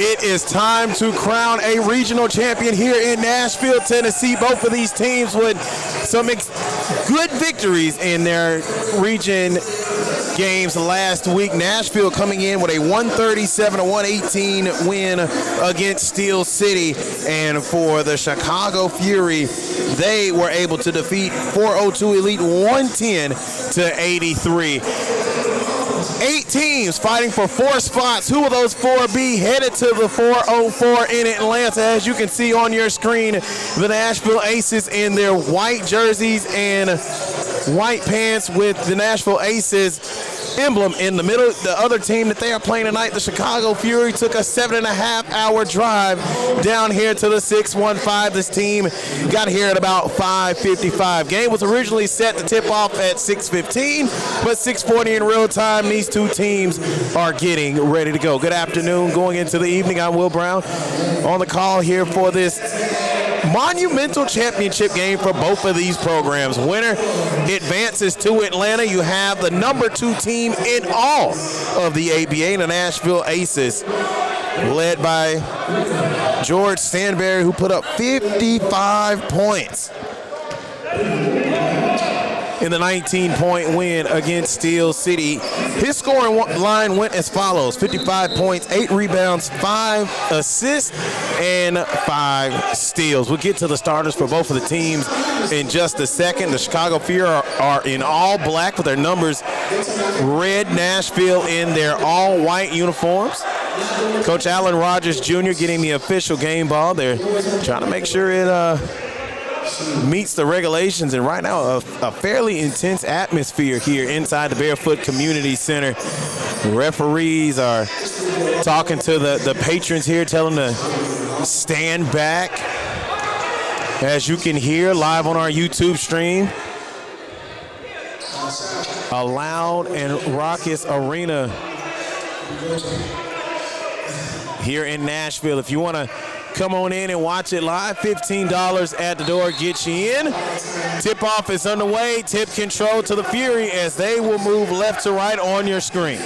It is time to crown a regional champion here in Nashville, Tennessee. Both of these teams with some good victories in their region games last week. Nashville coming in with a 137-118 win against Steel City. And for the Chicago Fury, they were able to defeat 402 Elite 110-83. 8 teams fighting for 4 spots. Who will those 4 be headed to the 404 in Atlanta? As you can see on your screen, the Nashville Aces in their white jerseys and white pants with the Nashville Aces emblem in the middle. The other team that they are playing tonight, the Chicago Fury, took a 7.5-hour drive down here to the 615. This team got here at about 5:55. Game was originally set to tip off at 6:15, but 6:40 in real time. These two teams are getting ready to go. Good afternoon, going into the evening. I'm Will Brown on the call here for this monumental championship game for both of these programs. Winner advances to Atlanta. You have the number 2 team in all of the ABA, the Nashville Aces, led by George Stanberry, who put up 55 points in the 19-point win against Steel City. His scoring line went as follows: 55 points, 8 rebounds, 5 assists, and 5 steals. We'll get to the starters for both of the teams in just a second. The Chicago Fury are in all black with their numbers red. Nashville in their all-white uniforms. Coach Allen Rogers Jr. getting the official game ball. They're trying to make sure it meets the regulations, and right now a fairly intense atmosphere here inside the Barefoot Community Center. Referees are talking to the patrons here, telling them to stand back. As you can hear live on our YouTube stream, a loud and raucous arena here in Nashville. If you want to come on in and watch it live, $15 at the door gets you in. Tip-off is underway. Tip control to the Fury as they will move left to right on your screen.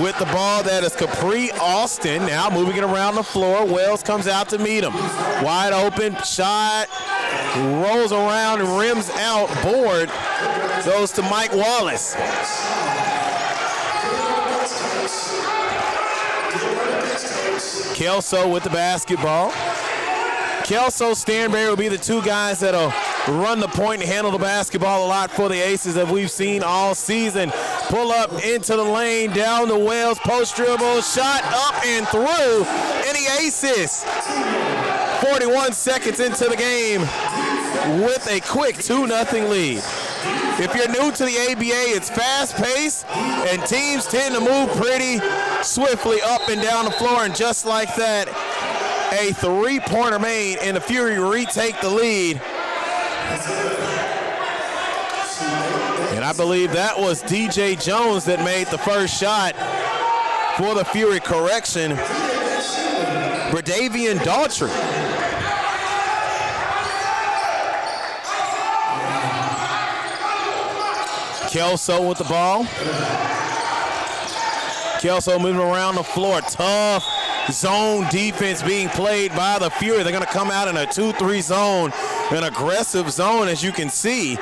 With the ball, that is Capri Austin. Now moving it around the floor. Wells comes out to meet him. Wide open shot. Rolls around and rims out. Board goes to Mike Wallace. Kelso with the basketball. Kelso, Stanberry will be the 2 guys that'll run the point and handle the basketball a lot for the Aces, that we've seen all season. Pull up into the lane, down the Wells, post dribble, shot up and through, and the Aces, 41 seconds into the game, with a quick 2-0 lead. If you're new to the ABA, it's fast-paced, and teams tend to move pretty swiftly up and down the floor, and just like that, a 3-pointer made, and the Fury retake the lead. And I believe that was DJ Jones that made the first shot for the Fury. Correction, Bradavian Daughtry. Kelso with the ball. Kelso moving around the floor. Tough zone defense being played by the Fury. They're going to come out in a 2-3 zone, an aggressive zone, as you can see.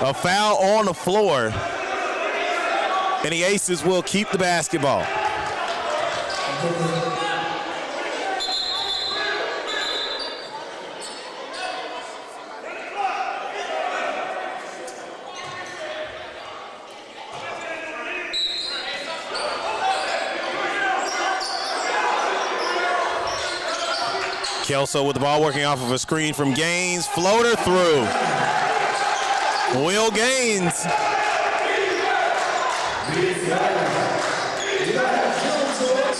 A foul on the floor, and the Aces will keep the basketball. Kelso with the ball, working off of a screen from Gaines. Floater through. Will Gaines.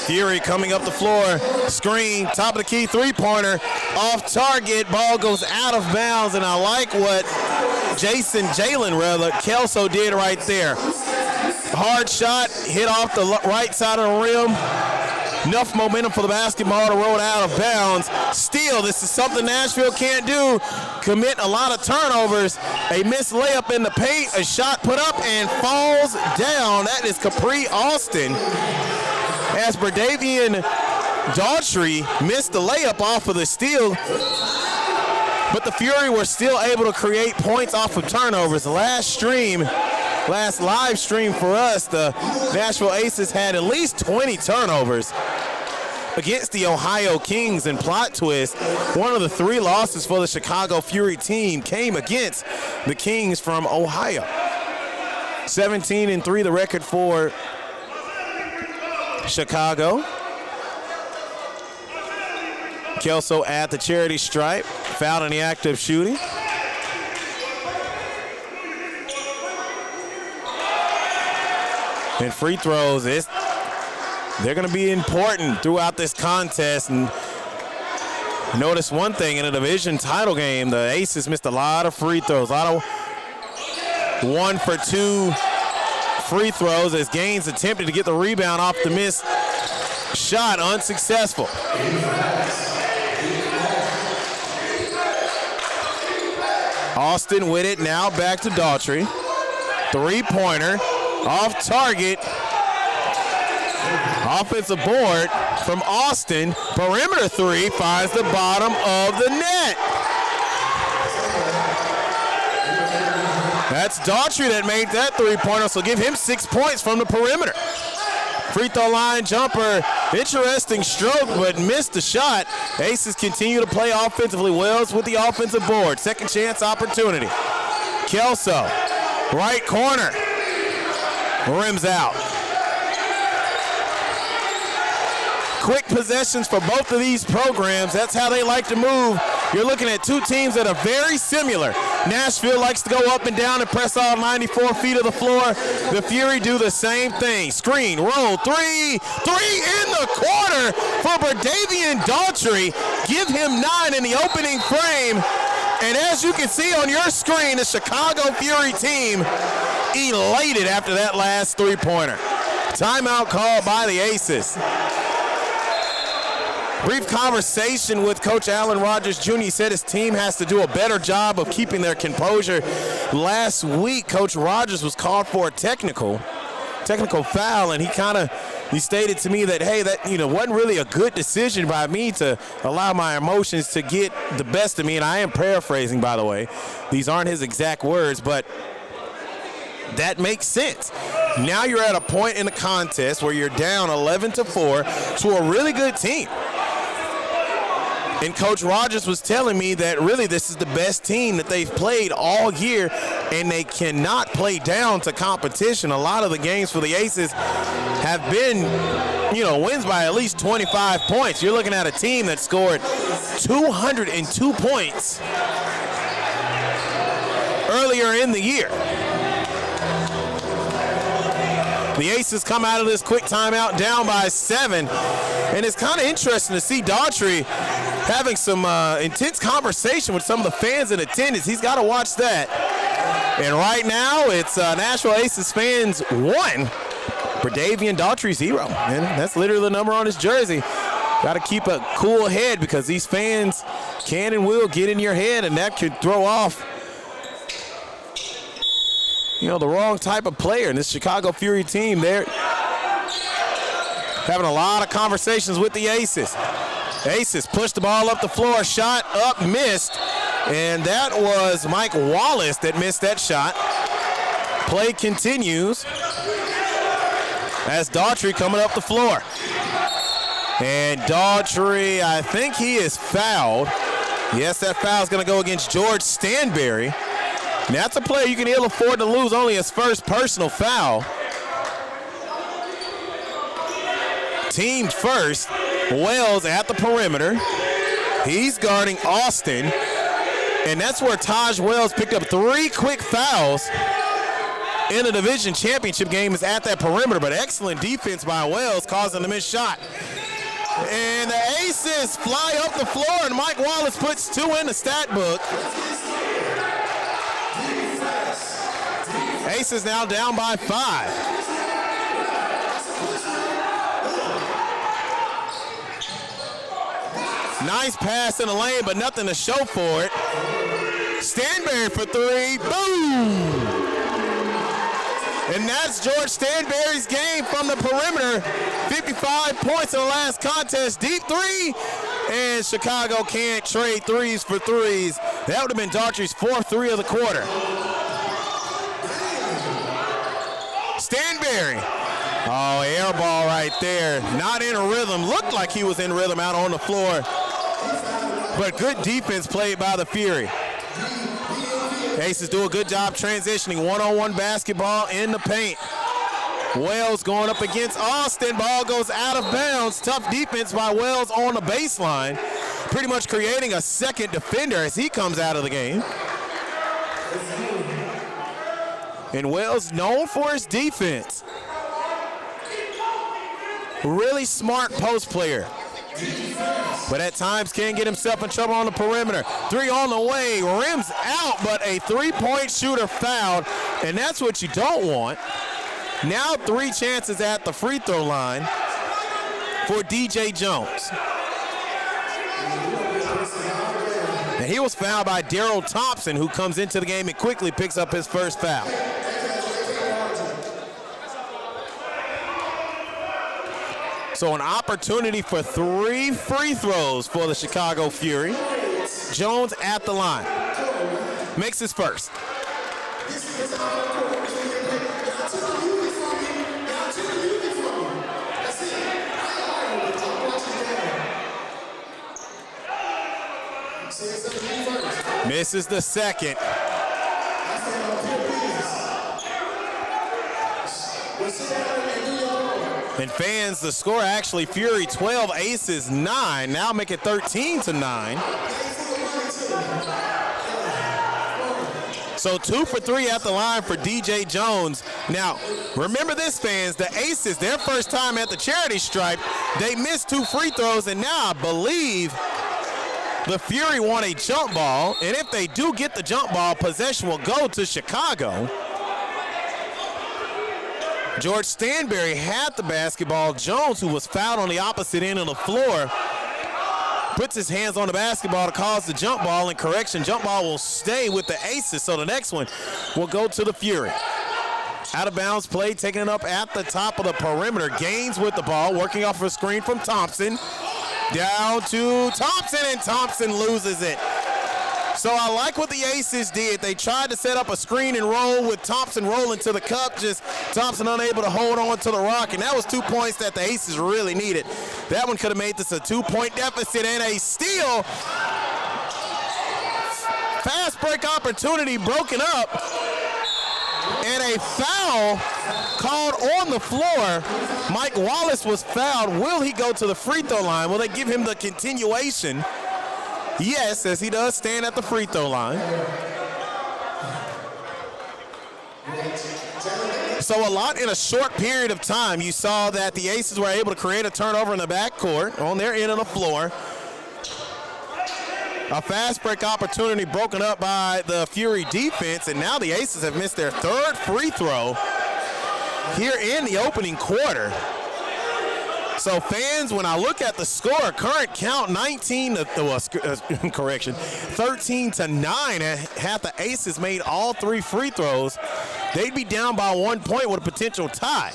Fury coming up the floor. Screen, top of the key, 3-pointer. Off target, ball goes out of bounds, and I like what Jalen Kelso did right there. Hard shot, hit off the right side of the rim. Enough momentum for the basketball to roll out of bounds. Steal, this is something Nashville can't do. Commit a lot of turnovers. A missed layup in the paint, a shot put up and falls down. That is Capri Austin. as Bradavian Daughtry missed the layup off of the steal, but the Fury were still able to create points off of turnovers. Last live stream for us, the Nashville Aces had at least 20 turnovers against the Ohio Kings. And plot twist, one of the 3 losses for the Chicago Fury team came against the Kings from Ohio. 17-3 the record for Chicago. Kelso at the charity stripe, fouled in the act of shooting. And free throws, they're going to be important throughout this contest. And notice one thing, in a division title game, the Aces missed a lot of free throws, a lot of 1 for 2 free throws as Gaines attempted to get the rebound off the missed shot, unsuccessful. Austin with it, now back to Daughtry. 3-pointer, off target. Offensive board from Austin. Perimeter 3 finds the bottom of the net. That's Daughtry that made that 3-pointer, so give him 6 points from the perimeter. Free throw line jumper, interesting stroke, but missed the shot. Aces continue to play offensively. Wells with the offensive board. Second chance opportunity. Kelso, right corner, rims out. Quick possessions for both of these programs. That's how they like to move. You're looking at 2 teams that are very similar. Nashville likes to go up and down and press all 94 feet of the floor. The Fury do the same thing. Screen, roll, 3 in the corner for Bradavian Daughtry. Give him 9 in the opening frame. And as you can see on your screen, the Chicago Fury team elated after that last 3-pointer. Timeout called by the Aces. Brief conversation with Coach Allen Rogers Jr. He said his team has to do a better job of keeping their composure. Last week, Coach Rogers was called for a technical foul, and he stated to me that, hey, that wasn't really a good decision by me to allow my emotions to get the best of me. And I am paraphrasing, by the way. These aren't his exact words, but that makes sense. Now you're at a point in the contest where you're down 11-4 to a really good team. And Coach Rogers was telling me that really this is the best team that they've played all year, and they cannot play down to competition. A lot of the games for the Aces have been, wins by at least 25 points. You're looking at a team that scored 202 points earlier in the year. The Aces come out of this quick timeout down by 7, and it's kind of interesting to see Daughtry having some intense conversation with some of the fans in attendance. He's got to watch that. And right now, it's Nashville Aces fans 1, Bradavian Daughtry 0. And that's literally the number on his jersey. Got to keep a cool head because these fans can and will get in your head, and that could throw off the wrong type of player. And this Chicago Fury team, they're having a lot of conversations with the Aces. Aces pushed the ball up the floor, shot up, missed, and that was Mike Wallace that missed that shot. Play continues as Daughtry coming up the floor. And Daughtry, I think he is fouled. Yes, that foul is going to go against George Stanberry. And that's a player you can ill afford to lose, only his first personal foul. Team first, Wells at the perimeter. He's guarding Austin. And that's where Taj Wells picked up 3 quick fouls in a division championship game, is at that perimeter. But excellent defense by Wells, causing a missed shot. And the Aces fly up the floor, and Mike Wallace puts 2 in the stat book. Aces now down by 5. Nice pass in the lane, but nothing to show for it. Stanberry for 3, boom! And that's George Stanberry's game from the perimeter. 55 points in the last contest. Deep three. And Chicago can't trade threes for threes. That would have been Daughtry's fourth three of the quarter. Stanberry. Oh, air ball right there. Not in a rhythm. Looked like he was in rhythm out on the floor. But good defense played by the Fury. Aces do a good job transitioning. One-on-one basketball in the paint. Wells going up against Austin. Ball goes out of bounds. Tough defense by Wells on the baseline. Pretty much creating a second defender as he comes out of the game. And Wells known for his defense. Really smart post player. But at times can get himself in trouble on the perimeter. Three on the way, rims out, but a three-point shooter fouled, and that's what you don't want. Now 3 chances at the free throw line for DJ Jones. And he was fouled by Daryl Thompson, who comes into the game and quickly picks up his first foul. So an opportunity for 3 free throws for the Chicago Fury. Jones at the line. Makes his first. Misses the second. And fans, the score actually Fury 12, Aces 9. Now make it 13-9. So 2 for 3 at the line for DJ Jones. Now, remember this, fans, the Aces, their first time at the charity stripe, they missed 2 free throws, and now I believe the Fury want a jump ball, and if they do get the jump ball, possession will go to Chicago. George Stanberry had the basketball. Jones, who was fouled on the opposite end of the floor, puts his hands on the basketball to cause the jump ball, and correction, jump ball will stay with the Aces, so the next one will go to the Fury. Out of bounds play, taking it up at the top of the perimeter. Gaines with the ball, working off a screen from Thompson. Down to Thompson, and Thompson loses it. So I like what the Aces did. They tried to set up a screen and roll with Thompson rolling to the cup, just Thompson unable to hold on to the rock, and that was 2 points that the Aces really needed. That one could have made this a 2-point deficit, and a steal. Fast break opportunity broken up, and a foul called on the floor. Mike Wallace was fouled. Will he go to the free throw line? Will they give him the continuation? Yes, as he does stand at the free throw line. So a lot in a short period of time. You saw that the Aces were able to create a turnover in the backcourt on their end of the floor. A fast break opportunity broken up by the Fury defense, and now the Aces have missed their 3rd free throw here in the opening quarter. So fans, when I look at the score, current count 13-9. Had the Aces made all 3 free throws, they'd be down by 1 point with a potential tie.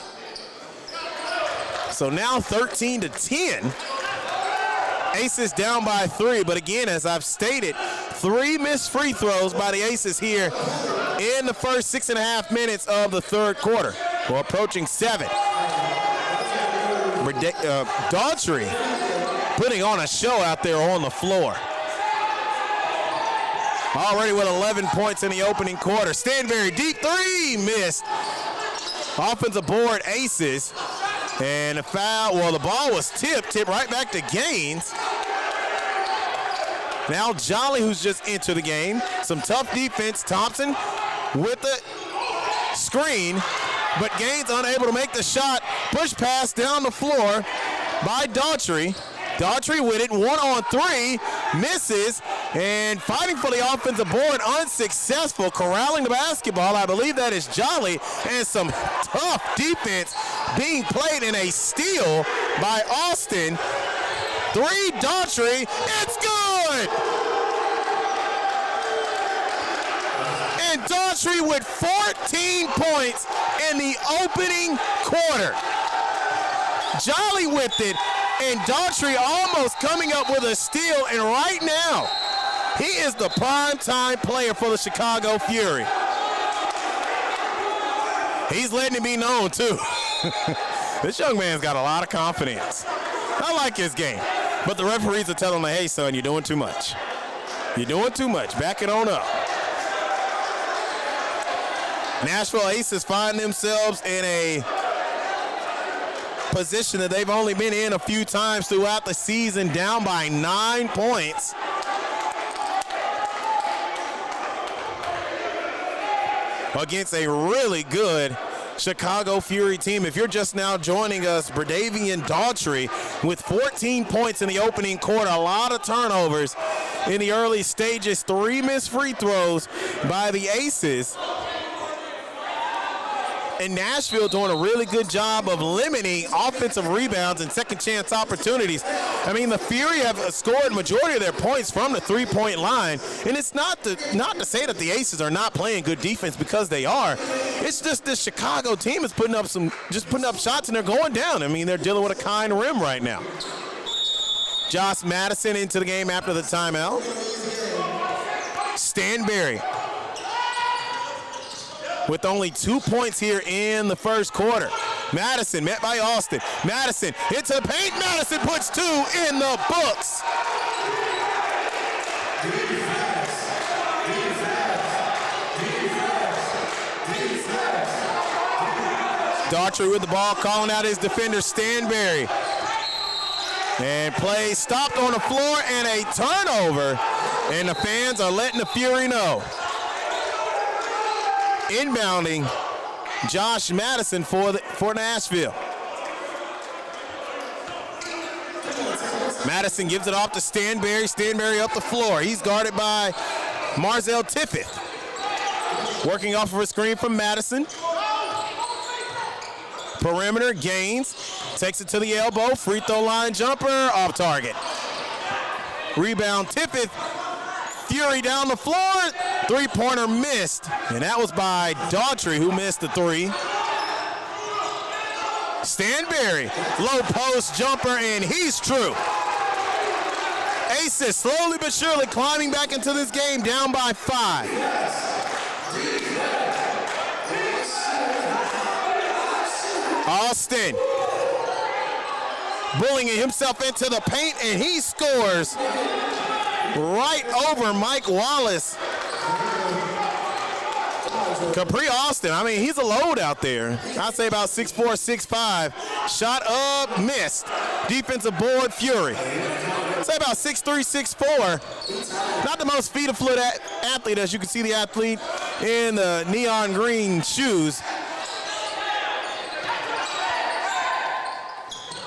So now 13-10. Aces down by 3, but again, as I've stated, 3 missed free throws by the Aces here in the first 6.5 minutes of the 3rd quarter. We're approaching 7. Daughtry putting on a show out there on the floor. Already with 11 points in the opening quarter. Stanberry, deep 3, missed. Offensive board, Aces. And a foul, well, the ball was tipped right back to Gaines. Now Jolly, who's just entered the game. Some tough defense. Thompson with the screen, but Gaines unable to make the shot. Push pass down the floor by Daughtry. Daughtry with it, 1-on-3, misses, and fighting for the offensive board, unsuccessful, corralling the basketball. I believe that is Jolly, and some tough defense being played in a steal by Austin. 3, Daughtry, it's good! And Daughtry with 14 points in the opening quarter. Jolly with it, and Daughtry almost coming up with a steal, and right now, he is the prime-time player for the Chicago Fury. He's letting it be known, too. This young man's got a lot of confidence. I like his game. But the referees are telling him, hey, son, you're doing too much. You're doing too much. Back it on up. Nashville Aces find themselves in a position that they've only been in a few times throughout the season, down by 9 points. Against a really good Chicago Fury team. If you're just now joining us, Bradavian Daughtry with 14 points in the opening quarter. A lot of turnovers in the early stages. 3 missed free throws by the Aces. And Nashville doing a really good job of limiting offensive rebounds and second chance opportunities. I mean, the Fury have scored majority of their points from the three-point line, and it's not to say that the Aces are not playing good defense, because they are. It's just this Chicago team is putting up shots and they're going down. I mean, they're dealing with a kind rim right now. Josh Madison into the game after the timeout. Stanberry with only 2 points here in the first quarter. Madison met by Austin. Madison into the paint. Madison puts 2 in the books. Daughtry with the ball, calling out his defender, Stanberry. And play stopped on the floor, and a turnover. And the fans are letting the Fury know. Inbounding Josh Madison for Nashville. Madison gives it off to Stanberry. Stanberry up the floor. He's guarded by Marzell Tiffith. Working off of a screen from Madison. Perimeter, Gaines. Takes it to the elbow. Free throw line jumper. Off target. Rebound Tiffith. Fury down the floor. Three-pointer missed. And that was by Daughtry, who missed the 3. Stanberry. Low post jumper, and he's true. Aces slowly but surely climbing back into this game, down by 5. Austin bullying himself into the paint, and he scores right over Mike Wallace. Capri Austin, I mean, he's a load out there. I'd say about 6'4", 6'5". Shot up, missed. Defensive board, Fury. I'd say about 6'3", 6'4". Not the most feet-of-foot athlete, as you can see the athlete in the neon green shoes.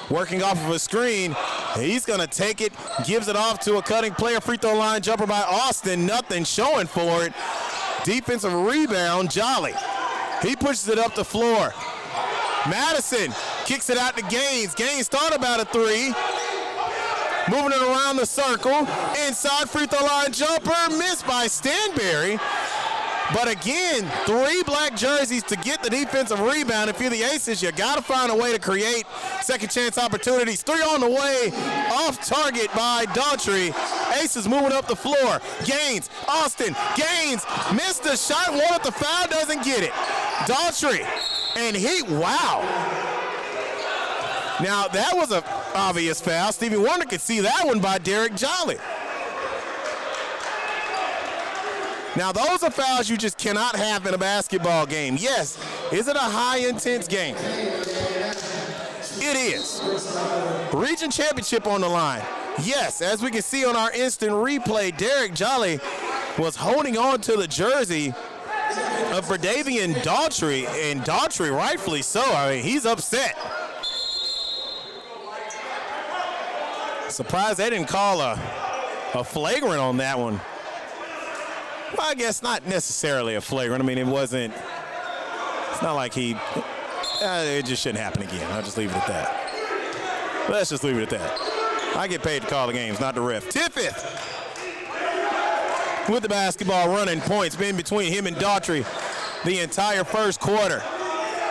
Working off of a screen. He's going to take it, gives it off to a cutting player. Free throw line jumper by Austin. Nothing showing for it. Defensive rebound, Jolly. He pushes it up the floor. Madison kicks it out to Gaines. Gaines thought about a 3. Moving it around the circle. Inside free throw line jumper. Missed by Stanberry. But again, 3 black jerseys to get the defensive rebound. If you're the Aces, you got to find a way to create second chance opportunities. 3 on the way, off target by Daughtry. Aces moving up the floor. Gaines, Austin, Gaines missed the shot, wanted the foul, doesn't get it. Daughtry, and wow. Now that was an obvious foul. Stevie Wonder could see that one by Derek Jolly. Now, those are fouls you just cannot have in a basketball game. Yes, is it a high-intense game? It is. Region championship on the line. Yes, as we can see on our instant replay, Derek Jolly was holding on to the jersey of Bradavian Daughtry, and Daughtry rightfully so. I mean, he's upset. Surprised they didn't call a flagrant on that one. Well, I guess not necessarily a flagrant. I mean, it's not like it just shouldn't happen again. I'll just leave it at that. Let's just leave it at that. I get paid to call the games, not the ref. Tiffith with the basketball running, points been between him and Daughtry the entire first quarter.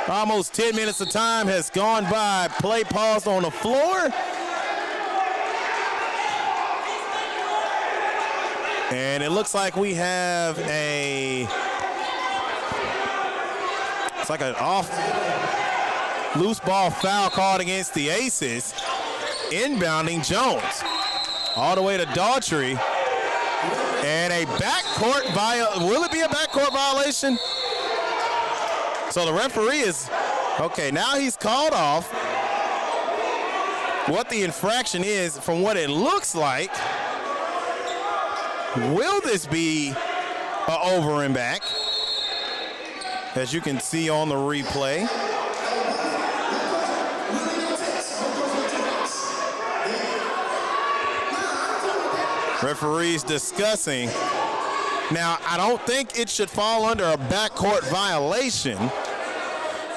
Almost 10 minutes of time has gone by. Play paused on the floor. And it looks like we have it's like an loose ball foul called against the Aces. Inbounding Jones. All the way to Daughtry. And a backcourt will it be a backcourt violation? So the referee is, okay, now he's called off. What the infraction is, from what it looks like, will this be an over and back? As you can see on the replay. Referees discussing. Now, I don't think it should fall under a backcourt violation.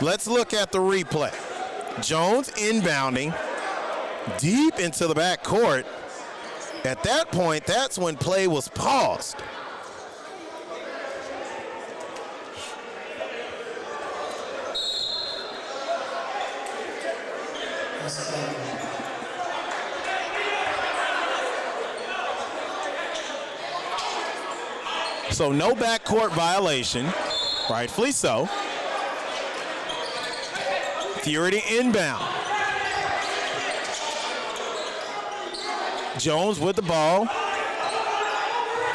Let's look at the replay. Jones inbounding deep into the backcourt. At that point, that's when play was paused. So no backcourt violation, rightfully so. Fury inbound. Jones with the ball.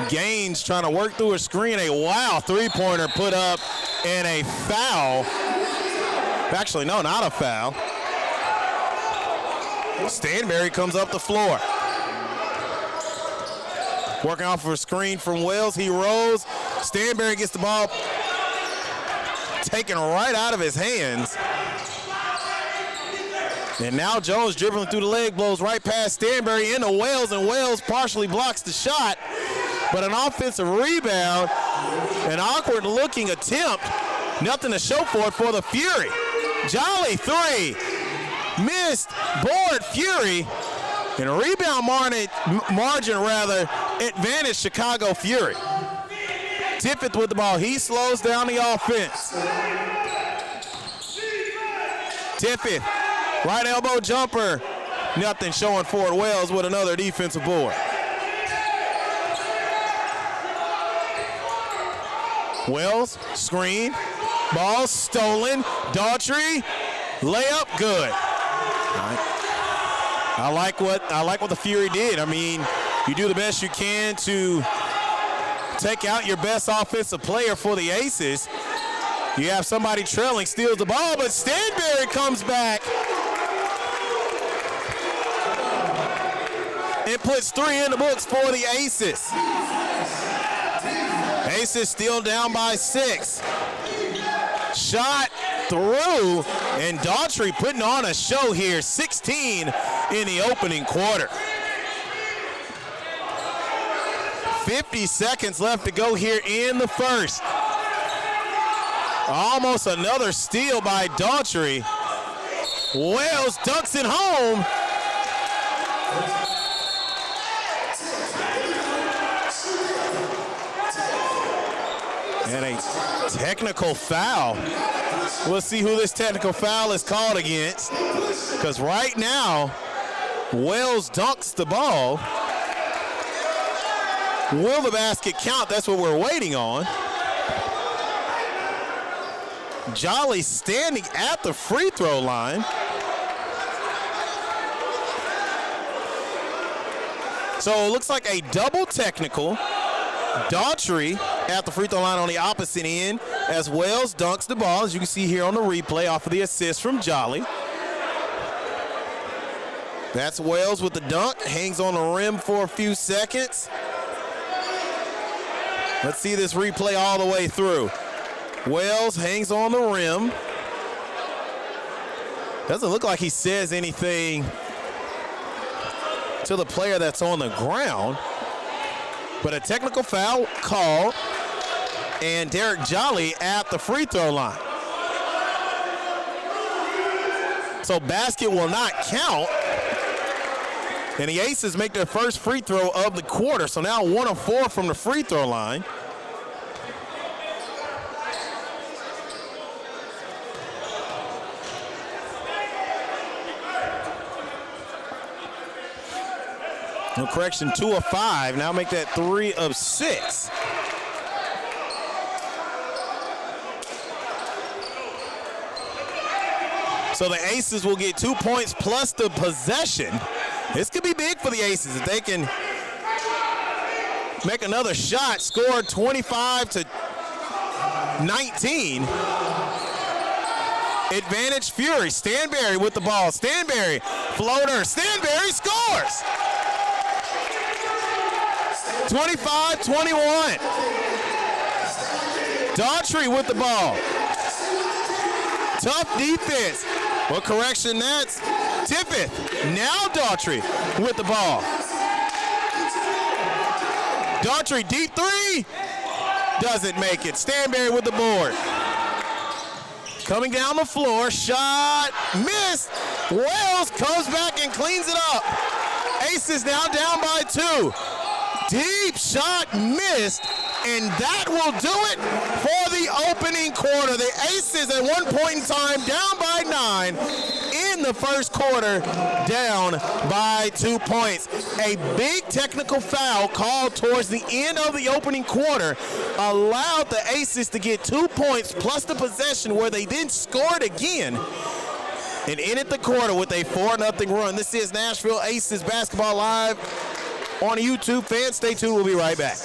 Gaines trying to work through a screen. A wild three-pointer put up and a foul. Actually, no, not a foul. Stanberry comes up the floor. Working off of a screen from Wells. He rolls. Stanberry gets the ball taken right out of his hands. And now Jones dribbling through the leg, blows right past Stanberry into Wells, and Wells partially blocks the shot. But an offensive rebound, an awkward-looking attempt, nothing to show for it for the Fury. Jolly three, missed, board Fury, and a rebound margin advantage Chicago Fury. Tippett with the ball, he slows down the offense. Tippett. Right elbow jumper. Nothing showing for it. Wells with another defensive board. Wells, screen. Ball stolen. Daughtry, layup, good. I like what the Fury did. I mean, you do the best you can to take out your best offensive player for the Aces. You have somebody trailing, steals the ball, but Stanberry comes back. It puts three in the books for the Aces. Aces still down by 6. Shot through, and Daughtry putting on a show here. 16 in the opening quarter. 50 seconds left to go here in the first. Almost another steal by Daughtry. Wells dunks it home. And a technical foul. We'll see who this technical foul is called against. Because right now, Wells dunks the ball. Will the basket count? That's what we're waiting on. Jolly standing at the free throw line. So it looks like a double technical. Daughtry at the free throw line on the opposite end as Wells dunks the ball, as you can see here on the replay off of the assist from Jolly. That's Wells with the dunk, hangs on the rim for a few seconds. Let's see this replay all the way through. Wells hangs on the rim. Doesn't look like he says anything to the player that's on the ground. But a technical foul called, and Derek Jolly at the free throw line. So basket will not count. And the Aces make their first free throw of the quarter. So now 1 of 4 from the free throw line. No, correction, 2 of 5. Now make that 3 of 6. So the Aces will get 2 points plus the possession. This could be big for the Aces if they can make another shot, score 25-19. Advantage Fury. Stanberry with the ball. Stanberry, floater. Stanberry scores! 25-21. Daughtry with the ball. Tough defense. Well, correction, that's Tippett. Now Daughtry with the ball. Daughtry, deep 3. Doesn't make it. Stanberry with the board. Coming down the floor, shot, missed. Wells comes back and cleans it up. Aces now down by 2. Deep shot missed, and that will do it for the opening quarter. The Aces at one point in time down by 9 in the first quarter, down by 2 points. A big technical foul called towards the end of the opening quarter allowed the Aces to get 2 points plus the possession where they then scored again and ended the quarter with a 4-0 run. This is Nashville Aces Basketball Live on YouTube. Fans, stay tuned. We'll be right back.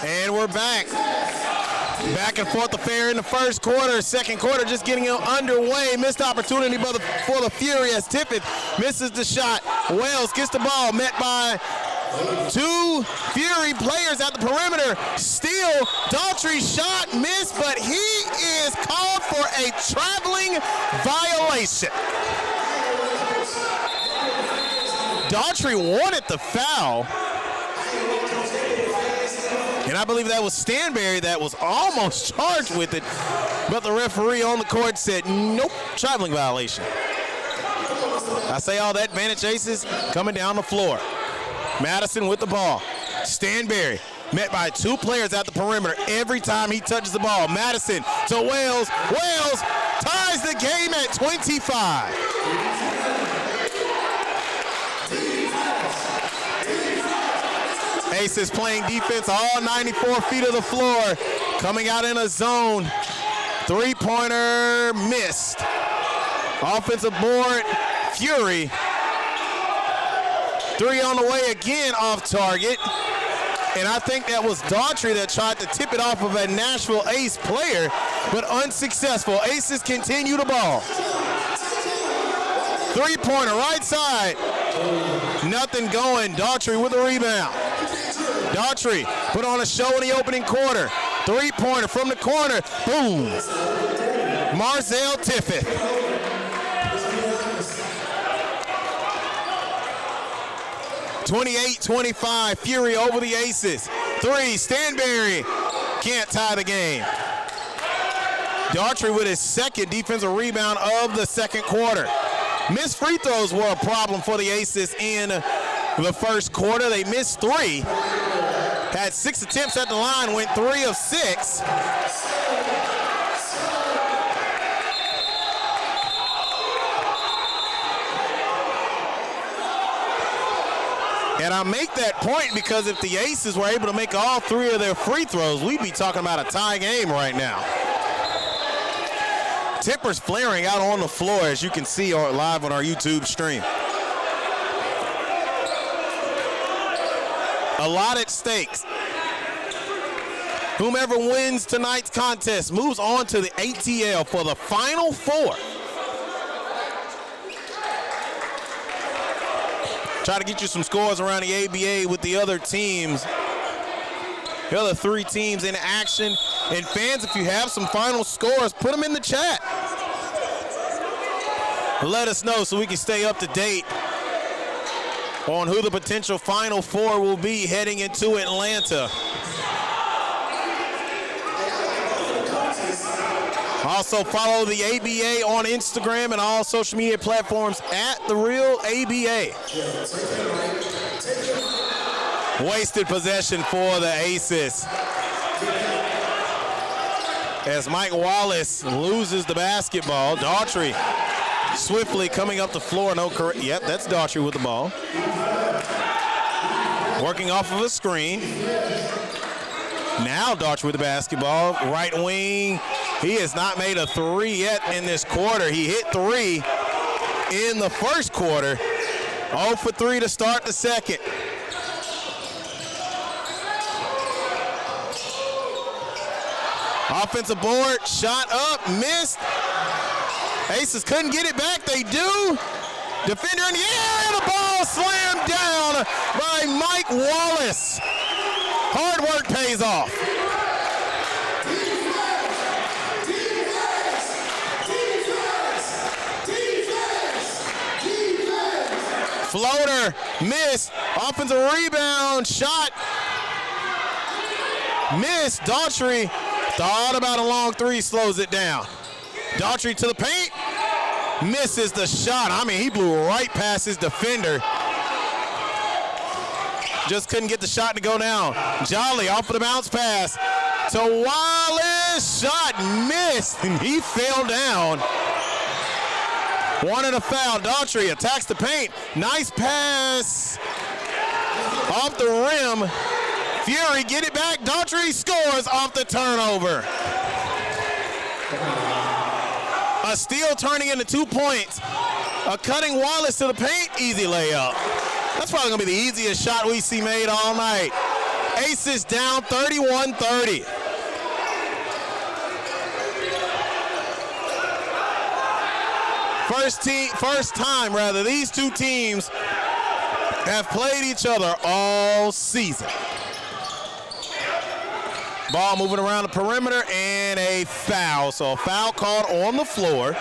And we're back. Back and forth affair in the first quarter. Second quarter just getting underway. Missed opportunity for the Fury as Tippett misses the shot. Wells gets the ball, met by 2 Fury players at the perimeter. Steal, Daughtry shot missed, but he is called for a traveling violation. Daughtry wanted the foul. And I believe that was Stanberry that was almost charged with it, but the referee on the court said, nope, traveling violation. I say all that, advantage Aces coming down the floor. Madison with the ball. Stanberry met by 2 players at the perimeter every time he touches the ball. Madison to Wells. Wells ties the game at 25. Aces playing defense all 94 feet of the floor. Coming out in a zone. 3-pointer missed. Offensive board, Fury. 3 on the way again off target. And I think that was Daughtry that tried to tip it off of a Nashville Ace player, but unsuccessful. Aces continue the ball. 3-pointer right side. Nothing going. Daughtry with a rebound. Daughtry put on a show in the opening quarter. 3-pointer from the corner. Boom. Marzel Tippett. (28-25). Fury over the Aces. 3. Stanberry can't tie the game. Daughtry with his second defensive rebound of the second quarter. Missed free throws were a problem for the Aces in the first quarter. They missed 3. Had 6 attempts at the line, went 3 of 6. And I make that point because if the Aces were able to make all 3 of their free throws, we'd be talking about a tie game right now. Tempers flaring out on the floor, as you can see live on our YouTube stream. A lot at stake. Whomever wins tonight's contest moves on to the ATL for the Final Four. Try to get you some scores around the ABA with the other teams. The other 3 teams in action. And fans, if you have some final scores, put them in the chat. Let us know so we can stay up to date on who the potential Final Four will be heading into Atlanta. Also follow the ABA on Instagram and all social media platforms at The Real ABA. Wasted possession for the Aces, as Mike Wallace loses the basketball. Daughtry swiftly coming up the floor. Yep, that's Daughtry with the ball. Working off of a screen. Now Daughtry with the basketball. Right wing. He has not made a 3 yet in this quarter. He hit 3 in the first quarter. 0 for 3 to start the second. Offensive board, shot up, missed. Aces couldn't get it back. They do. Defender in the air, and the ball slammed down by Mike Wallace. Hard work pays off. Floater, missed. Offensive rebound, shot, missed. Daughtry thought about a long 3, slows it down. Daughtry to the paint, misses the shot. I mean, he blew right past his defender. Just couldn't get the shot to go down. Jolly off of the bounce pass to Wallace. Shot missed, and he fell down. Wanted a foul. Daughtry attacks the paint. Nice pass off the rim. Fury get it back. Daughtry scores off the turnover. A steal turning into 2 points. A cutting Wallace to the paint. Easy layup. That's probably going to be the easiest shot we see made all night. Aces down 31-30. First time, these 2 teams have played each other all season. Ball moving around the perimeter and a foul. So a foul called on the floor.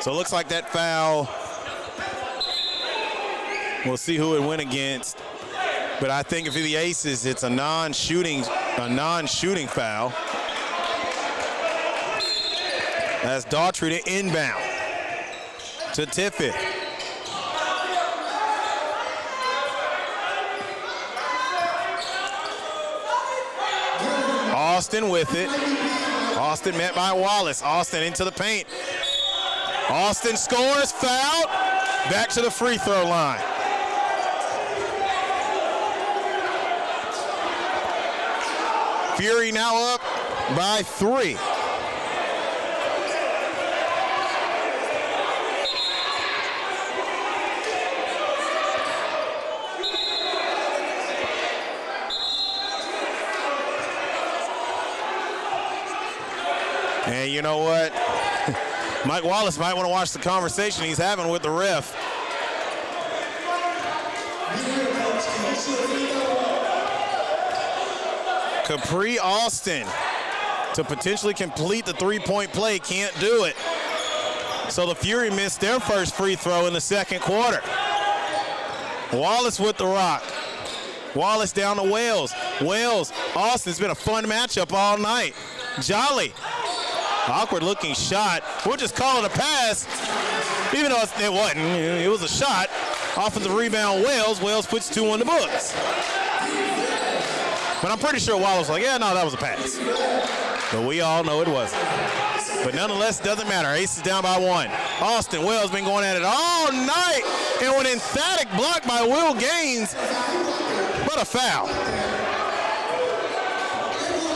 So it looks like that foul, we'll see who it went against. But I think if you're the Aces, it's a non-shooting foul. That's Daughtry to inbound to Tiffin. Austin with it. Austin met by Wallace. Austin into the paint. Austin scores, foul, back to the free throw line. Fury now up by 3. And you know what? Mike Wallace might want to watch the conversation he's having with the ref. Capri Austin to potentially complete the three-point play. Can't do it. So the Fury missed their first free throw in the second quarter. Wallace with the rock. Wallace down to Wells. Wells, Austin. It's been a fun matchup all night. Jolly. Awkward looking shot. We'll just call it a pass. Even though it wasn't. It was a shot. Offensive rebound, Wells. Wells puts 2 on the books. But I'm pretty sure Wallace was like, yeah, no, that was a pass. But we all know it wasn't. But nonetheless, doesn't matter. Ace is down by 1. Austin, Wells been going at it all night. And an emphatic block by Will Gaines. But a foul.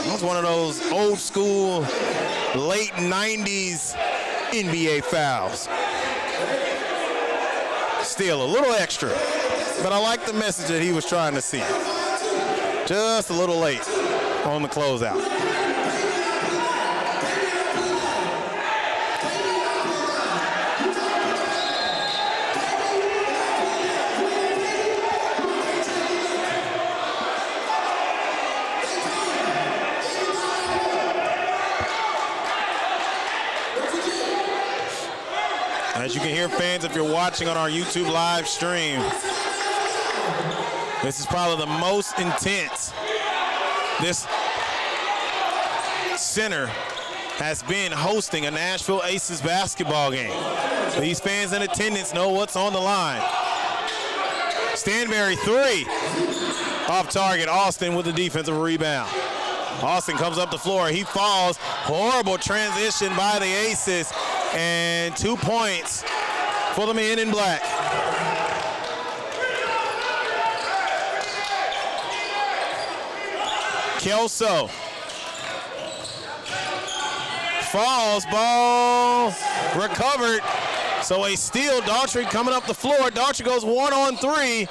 That was one of those old school, late 90s NBA fouls. Still a little extra. But I like the message that he was trying to see. Just a little late on the closeout. As you can hear, fans, if you're watching on our YouTube live stream, this is probably the most intense this center has been hosting a Nashville Aces basketball game. These fans in attendance know what's on the line. Stanberry 3. Off target, Austin with the defensive rebound. Austin comes up the floor, he falls. Horrible transition by the Aces. And 2 points for the men in black. Kelso falls, ball recovered. So a steal, Daughtry coming up the floor. Daughtry goes 1-on-3.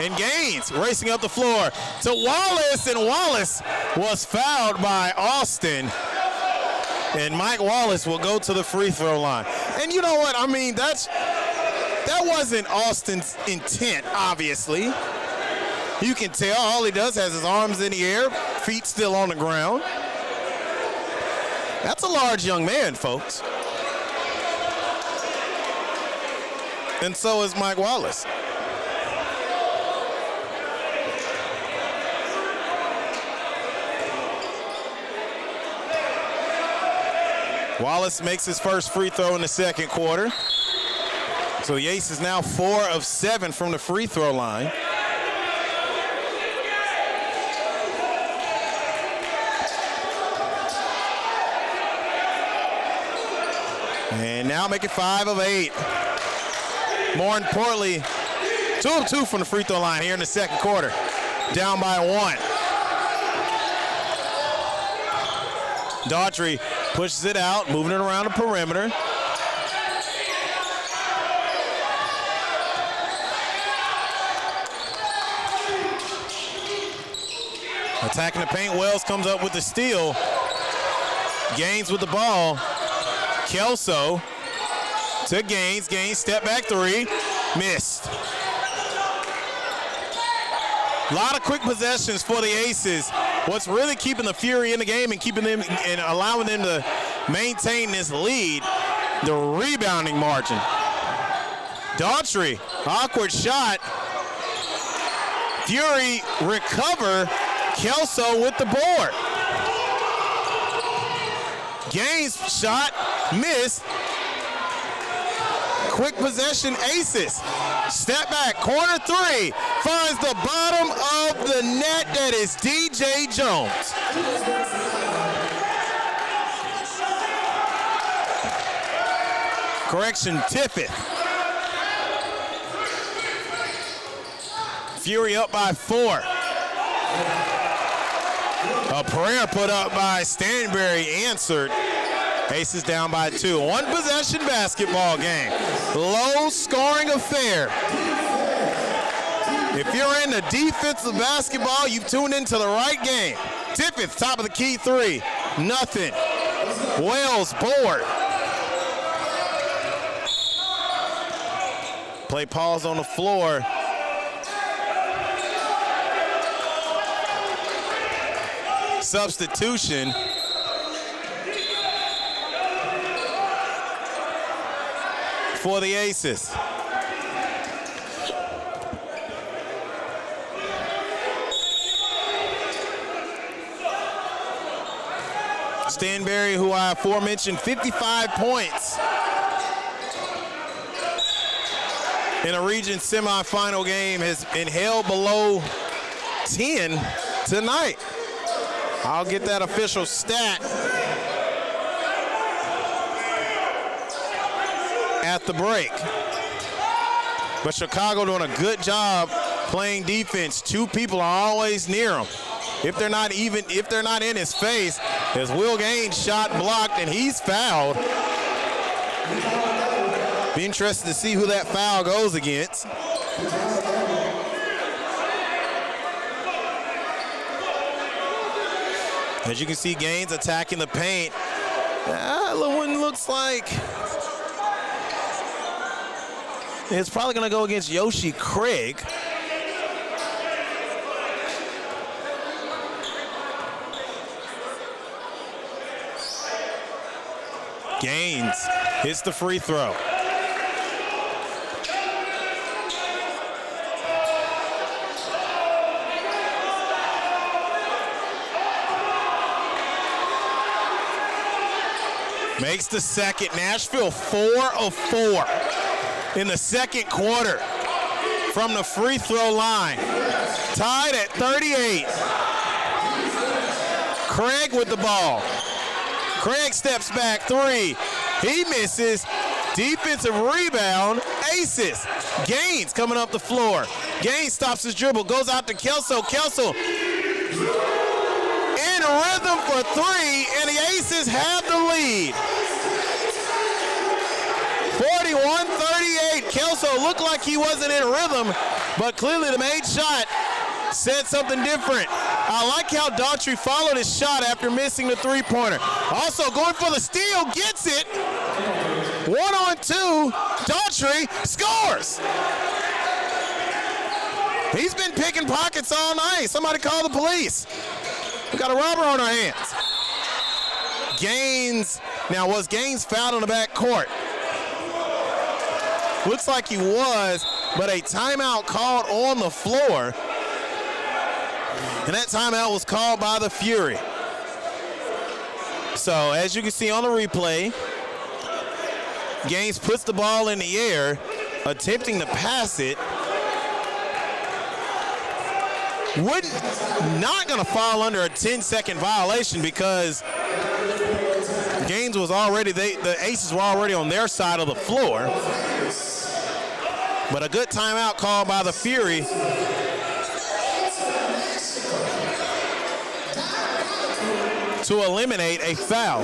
And Gaines racing up the floor to Wallace, and Wallace was fouled by Austin. And Mike Wallace will go to the free throw line. And you know what? I mean, that wasn't Austin's intent, obviously. You can tell all he does has his arms in the air, feet still on the ground. That's a large young man, folks. And so is Mike Wallace. Wallace makes his first free throw in the second quarter. So the Ace is now 4 of 7 from the free throw line. And now make it 5 of 8. More importantly, 2 of 2 from the free throw line here in the second quarter. Down by 1. Daughtry pushes it out, moving it around the perimeter. Attacking the paint, Wells comes up with the steal. Gaines with the ball. Kelso to Gaines. Gaines step back 3, missed. A lot of quick possessions for the Aces. What's really keeping the Fury in the game and keeping them and allowing them to maintain this lead, the rebounding margin. Daughtry, awkward shot. Fury recover. Kelso with the board. Gaines shot, missed. Quick possession, Aces. Step back, corner 3. Finds the bottom of the net. That is DJ Jones. Correction, Tippett. Fury up by 4. A prayer put up by Stanberry answered. Aces down by 2. One possession basketball game. Low scoring affair. If you're into defensive basketball, you've tuned into the right game. Tippett, top of the key 3. Nothing. Wells, board. Play pause on the floor. substitution. For the Aces. Stanberry, who I aforementioned, 55 points in a region semifinal game, has been held below 10 tonight. I'll get that official stat at the break. But Chicago doing a good job playing defense. Two people are always near him. If they're not in his face, as Will Gaines shot blocked and he's fouled. Be interested to see who that foul goes against. As you can see, Gaines attacking the paint. That one looks like it's probably going to go against Yoshi Craig. Gaines hits the free throw. Makes the second. Nashville 4 of 4 in the second quarter from the free throw line. Tied at 38. Craig with the ball. Craig steps back, three. He misses. Defensive rebound, Aces. Gaines coming up the floor. Gaines stops his dribble, goes out to Kelso. Kelso in rhythm for three, and the Aces have the lead. 41-38. Kelso looked like he wasn't in rhythm, but clearly the made shot said something different. I like how Daughtry followed his shot after missing the three-pointer. Also going for the steal, gets it. 1-on-2, Daughtry scores. He's been picking pockets all night. Somebody call the police. We got a robber on our hands. Gaines, now was Gaines fouled on the back court? Looks like he was, but a timeout called on the floor. And that timeout was called by the Fury. So as you can see on the replay, Gaines puts the ball in the air, attempting to pass it. Not gonna fall under a 10-second violation because Gaines was already, the Aces were already on their side of the floor. But a good timeout called by the Fury. To eliminate a foul.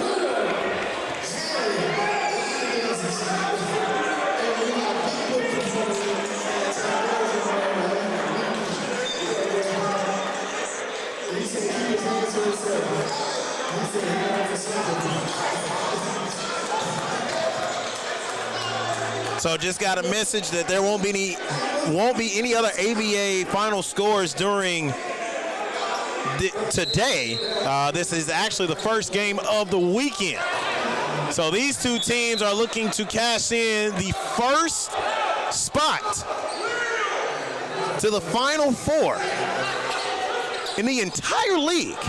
So just got a message that there won't be any other ABA final scores during today. This is actually the first game of the weekend. So these two teams are looking to cash in the first spot to the Final Four in the entire league.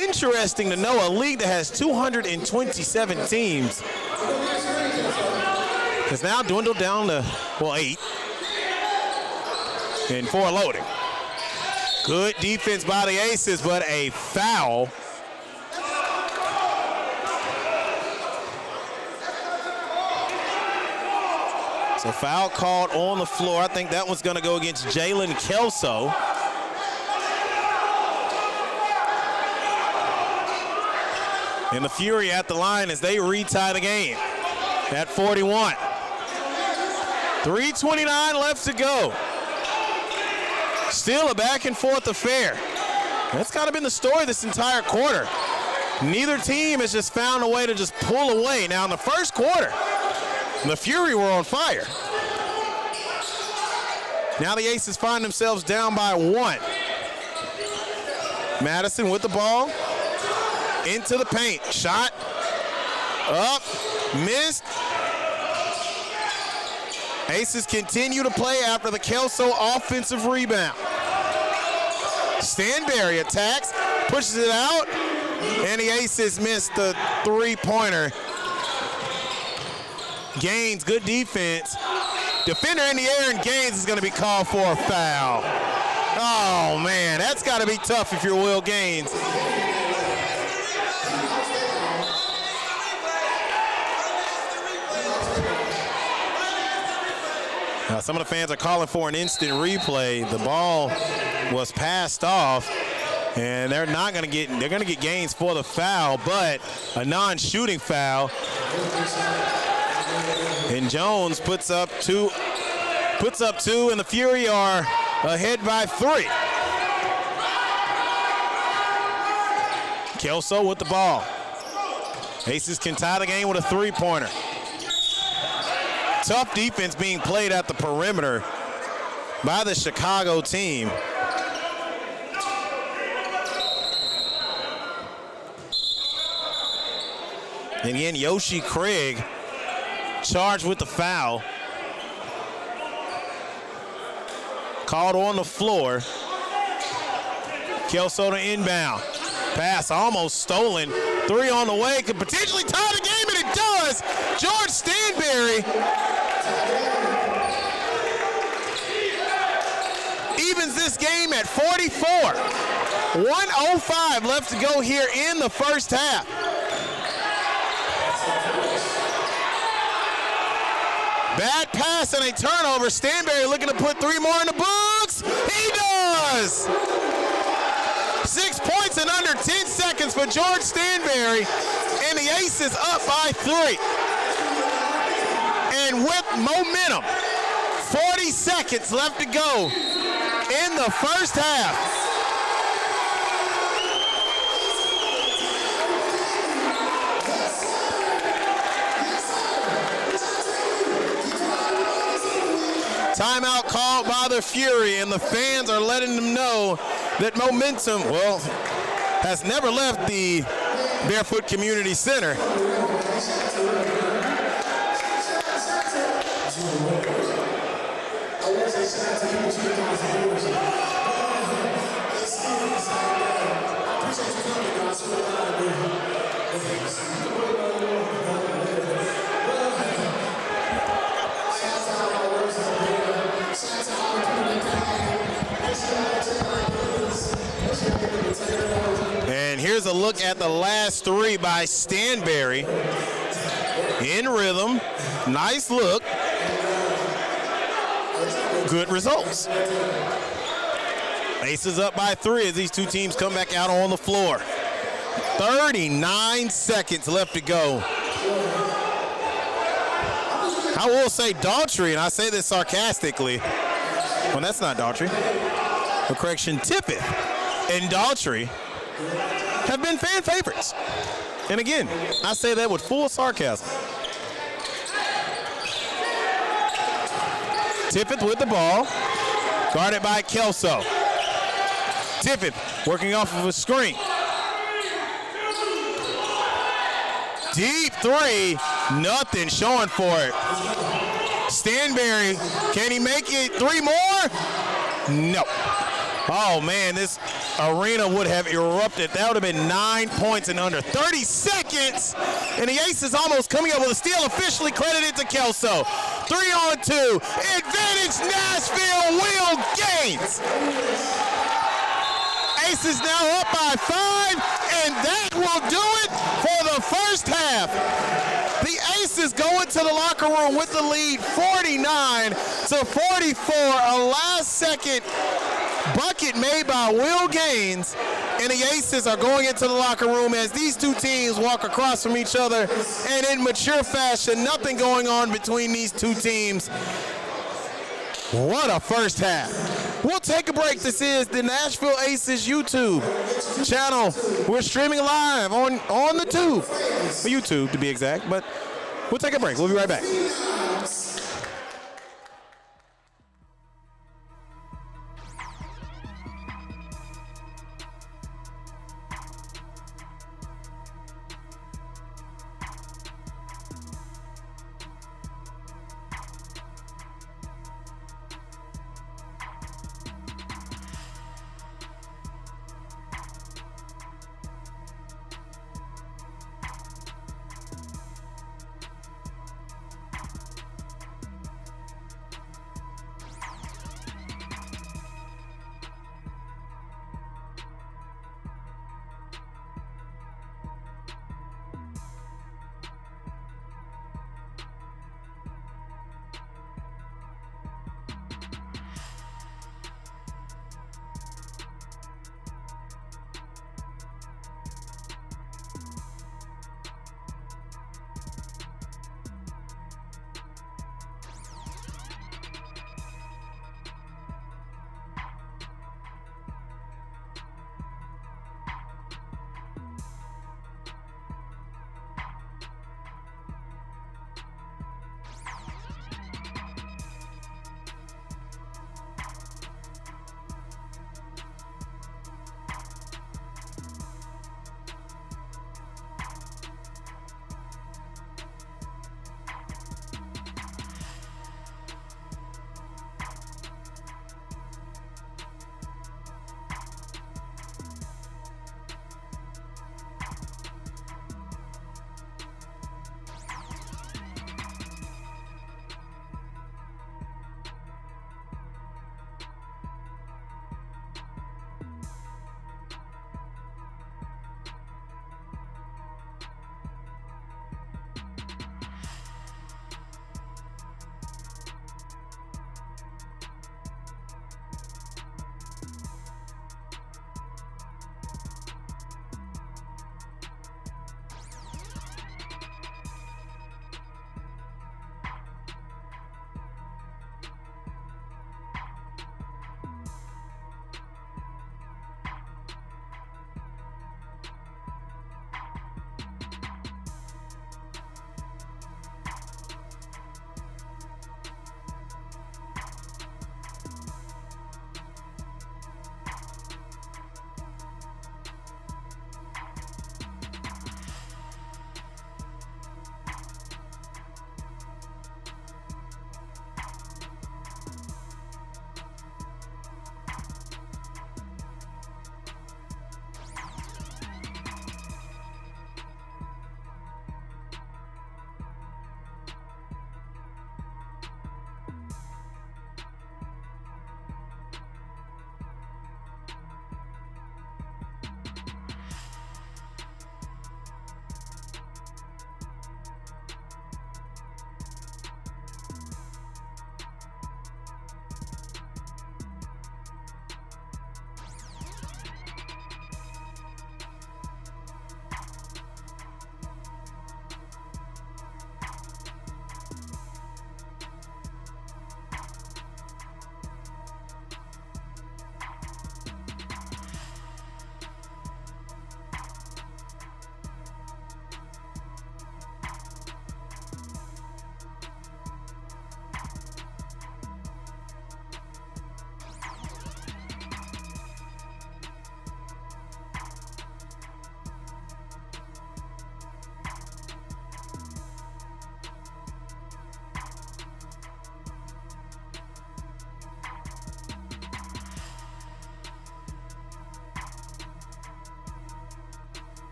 Interesting to know, a league that has 227 teams has now dwindled down to, well, 8 and 4 loading. Good defense by the Aces, but a foul. So foul called on the floor. I think that one's going to go against Jalen Kelso. And the Fury at the line as they retie the game at 41. 3:29 left to go. Still a back and forth affair. That's kind of been the story this entire quarter. Neither team has just found a way to just pull away. Now in the first quarter, the Fury were on fire. Now the Aces find themselves down by 1. Madison with the ball. Into the paint. Shot. Up. Missed. Aces continue to play after the Kelso offensive rebound. Stanberry attacks. Pushes it out. And the Aces missed the three-pointer. Gaines, good defense. Defender in the air, and Gaines is going to be called for a foul. Oh, man, that's got to be tough if you're Will Gaines. Now, some of the fans are calling for an instant replay. The ball was passed off, and they're going to get Gaines for the foul, but a non-shooting foul. And Jones puts up two, and the Fury are ahead by 3. Kelso with the ball. Aces can tie the game with a three-pointer. Tough defense being played at the perimeter by the Chicago team. And again, Yoshi Craig charged with the foul. Called on the floor. Kelso to inbound. Pass almost stolen. 3 on the way. Could potentially tie the game, and it does. George Stanberry evens this game at 44. 1:05 left to go here in the first half. Bad pass and a turnover. Stanberry looking to put 3 more in the books. He does! 6 points in under 10 seconds for George Stanberry, and the Aces up by 3. And with momentum, 40 seconds left to go in the first half. Timeout called by the Fury, and the fans are letting them know that momentum, well, has never left the Barefoot Community Center. And here's a look at the last 3 by Stanberry. In rhythm, nice look, good results. Aces up by 3 as these two teams come back out on the floor. 39 seconds left to go. I will say Daughtry, and I say this sarcastically. Well, that's not Daughtry. For correction, Tippett and Daughtry have been fan favorites. And again, I say that with full sarcasm. Tippett with the ball, guarded by Kelso. Tippett working off of a screen. Deep 3, nothing showing for it. Stanberry, can he make it 3 more? No. Oh man, this arena would have erupted. That would have been 9 points in under 30 seconds. And the Aces almost coming up with a steal, officially credited to Kelso. 3 on 2. Advantage Nashville, Will Gaines. Aces now up by 5, and that will do it for the first half. The Aces go into the locker room with the lead 49-44. A last-second bucket made by Will Gaines, and the Aces are going into the locker room as these two teams walk across from each other, and in mature fashion, nothing going on between these two teams. What a first half. We'll take a break. This is the Nashville Aces YouTube channel. We're streaming live on the tube, YouTube to be exact, but we'll take a break. We'll be right back.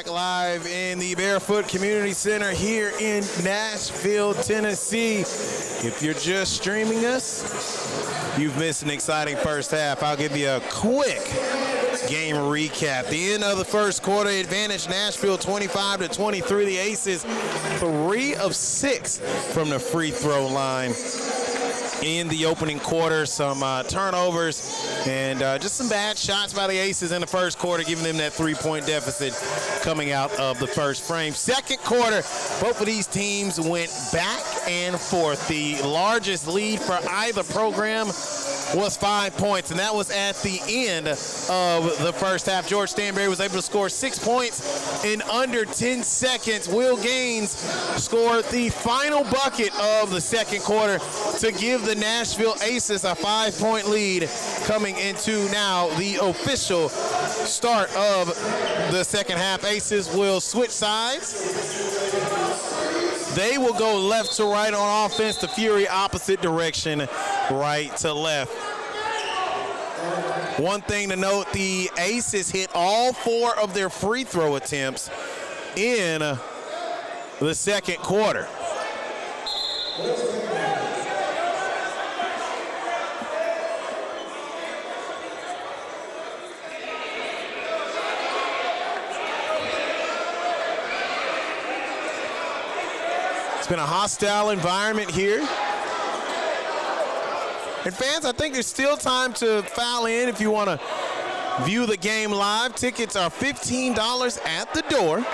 back live in the Barefoot Community Center here in Nashville, Tennessee. If you're just streaming us, you've missed an exciting first half. I'll give you a quick game recap. The end of the first quarter, advantage Nashville 25-23. The Aces 3 of 6 from the free throw line in the opening quarter. Some turnovers and just some bad shots by the Aces in the first quarter, giving them that 3-point deficit coming out of the first frame. Second quarter, both of these teams went back and forth. The largest lead for either program was 5 points, and that was at the end of the first half. George Stanberry was able to score 6 points in under 10 seconds. Will Gaines scored the final bucket of the second quarter to give the Nashville Aces a 5-point lead coming into now the official start of the second half. Aces will switch sides. They will go left to right on offense. The Fury opposite direction, right to left. One thing to note, the Aces hit all 4 of their free throw attempts in the second quarter. It's been a hostile environment here. And fans, I think there's still time to file in if you want to view the game live. Tickets are $15 at the door.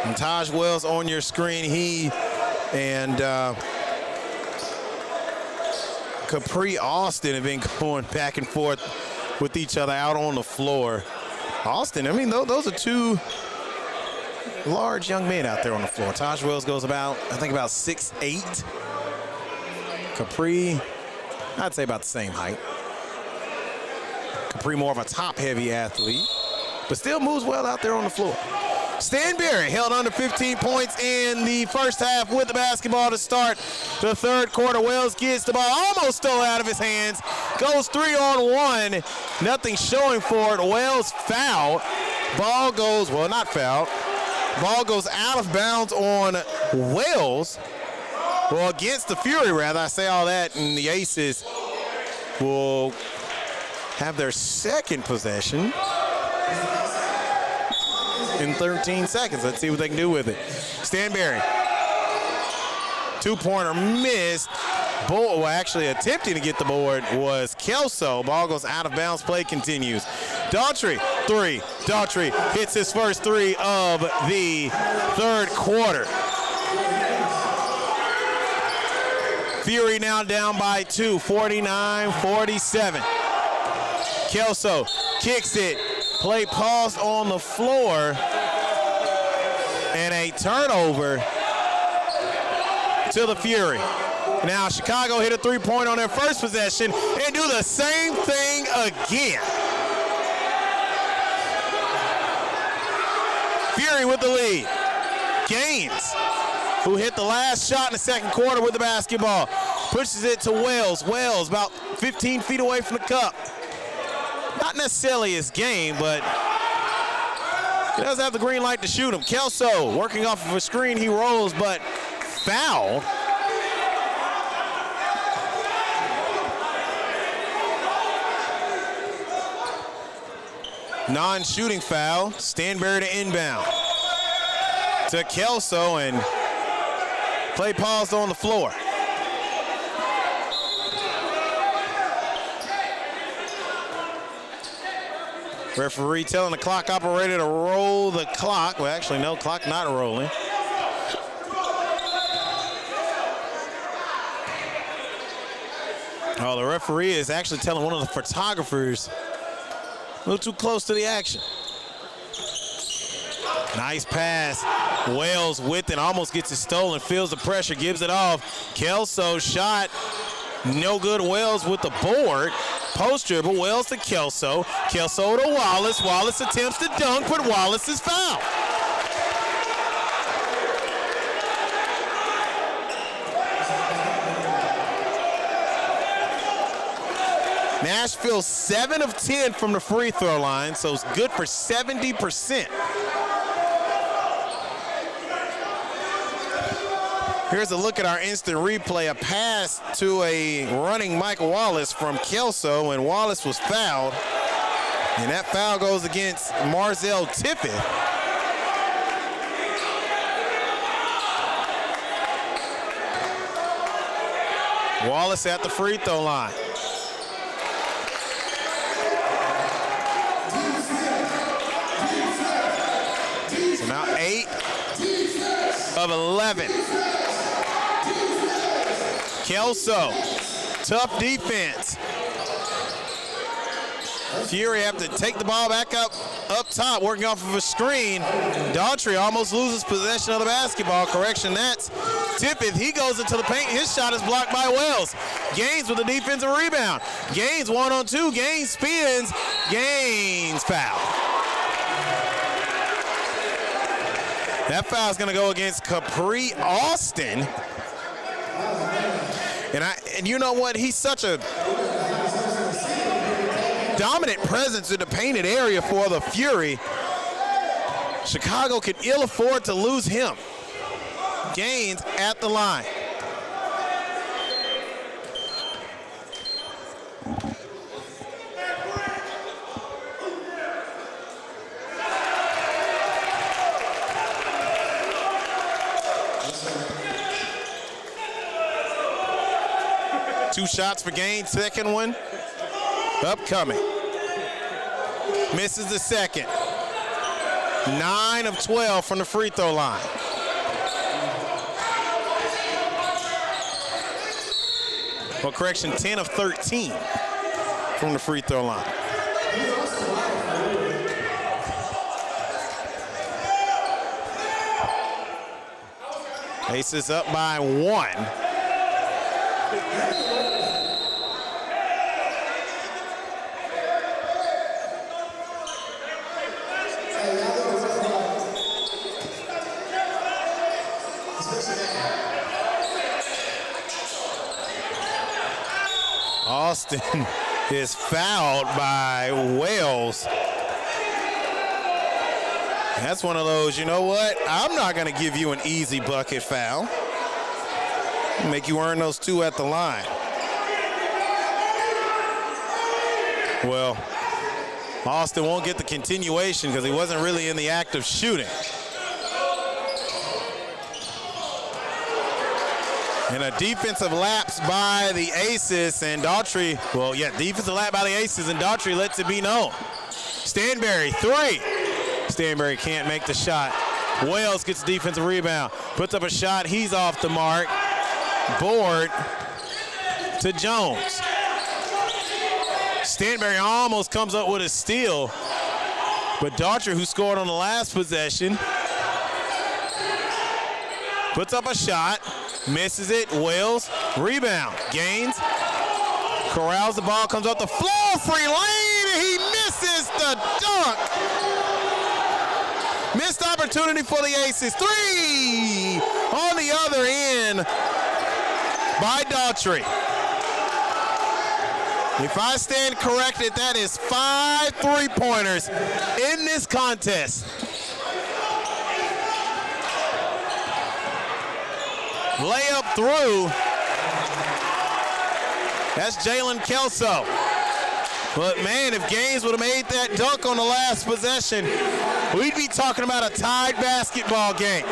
And Taj Wells on your screen. He and Capri Austin have been going back and forth with each other out on the floor. Austin, I mean, those are two large young men out there on the floor. Taj Wells goes about 6'8". Capri, I'd say about the same height. Capri more of a top-heavy athlete, but still moves well out there on the floor. Stanberry held under 15 points in the first half with the basketball to start the third quarter. Wells gets the ball, almost stole out of his hands, goes 3-on-1, nothing showing for it. Wells foul. Ball goes, well, not foul. Ball goes out of bounds on Wells. Well, against the Fury, rather. I say all that, and the Aces will have their second possession in 13 seconds. Let's see what they can do with it. Stanberry. Two-pointer missed. Well, actually attempting to get the board was Kelso. Ball goes out of bounds. Play continues. Daughtry, 3. Daughtry hits his first 3 of the third quarter. Fury now down by 2, 49-47. Kelso kicks it. Play paused on the floor. And a turnover to the Fury. Now Chicago hit a 3-pointer on their first possession and do the same thing again. Fury with the lead. Gaines, who hit the last shot in the second quarter with the basketball, pushes it to Wells. Wells about 15 feet away from the cup. Not necessarily his game, but he does have the green light to shoot him. Kelso working off of a screen, he rolls, but foul. Non-shooting foul. Stanberry to inbound. To Kelso, and play paused on the floor. Referee telling the clock operator to roll the clock. Well, actually, no, clock not rolling. Oh, the referee is actually telling one of the photographers a little too close to the action. Nice pass. Wells with it, almost gets it stolen, feels the pressure, gives it off. Kelso shot, no good. Wells with the board. Post dribble, Wells to Kelso. Kelso to Wallace. Wallace attempts to dunk, but Wallace is fouled. Nashville 7 of 10 from the free throw line, so it's good for 70%. Here's a look at our instant replay. A pass to a running Mike Wallace from Kelso, and Wallace was fouled. And that foul goes against Marzell Tippett. Wallace at the free throw line. So now 8 of 11. Kelso, tough defense. Fury have to take the ball back up top, working off of a screen. Daughtry almost loses possession of the basketball. Correction, that's Tippett. He goes into the paint. His shot is blocked by Wells. Gaines with a defensive rebound. Gaines 1-on-2. Gaines spins. Gaines foul. That foul is going to go against Capri Austin. And you know what? He's such a dominant presence in the painted area for the Fury. Chicago can ill afford to lose him. Gaines at the line. Two shots for Gaines, second one upcoming. Misses the second. 9 of 12 from the free throw line. Well, correction, 10 of 13 from the free throw line. Aces up by 1. Austin is fouled by Wells. That's one of those, you know what? I'm not going to give you an easy bucket foul. Make you earn those 2 at the line. Well, Austin won't get the continuation because he wasn't really in the act of shooting. And a defensive lapse by the Aces, and Daughtry, defensive lapse by the Aces, and Daughtry lets it be known. Stanberry, 3. Stanberry can't make the shot. Wells gets a defensive rebound, puts up a shot, he's off the mark. Board to Jones. Stanberry almost comes up with a steal, but Daughtry, who scored on the last possession, puts up a shot. Misses it. Wells, rebound. Gaines corrals the ball, comes up the floor, free lane, and he misses the dunk. Missed opportunity for the Aces. 3 on the other end by Daughtry. If I stand corrected, that is 5 3-pointers in this contest. Layup through. That's Jalen Kelso. But man, if Gaines would have made that dunk on the last possession, we'd be talking about a tied basketball game.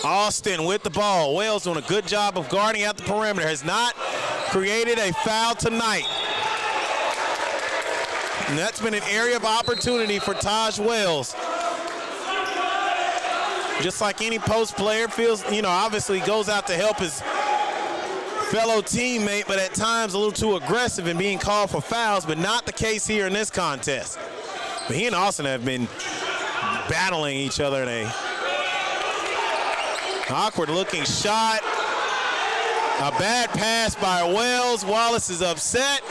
Austin with the ball. Wells doing a good job of guarding at the perimeter. Has not created a foul tonight. And that's been an area of opportunity for Taj Wells. Just like any post player, feels, obviously goes out to help his fellow teammate, but at times a little too aggressive in being called for fouls, but not the case here in this contest. But he and Austin have been battling each other in a awkward looking shot. A bad pass by Wells. Wallace is upset.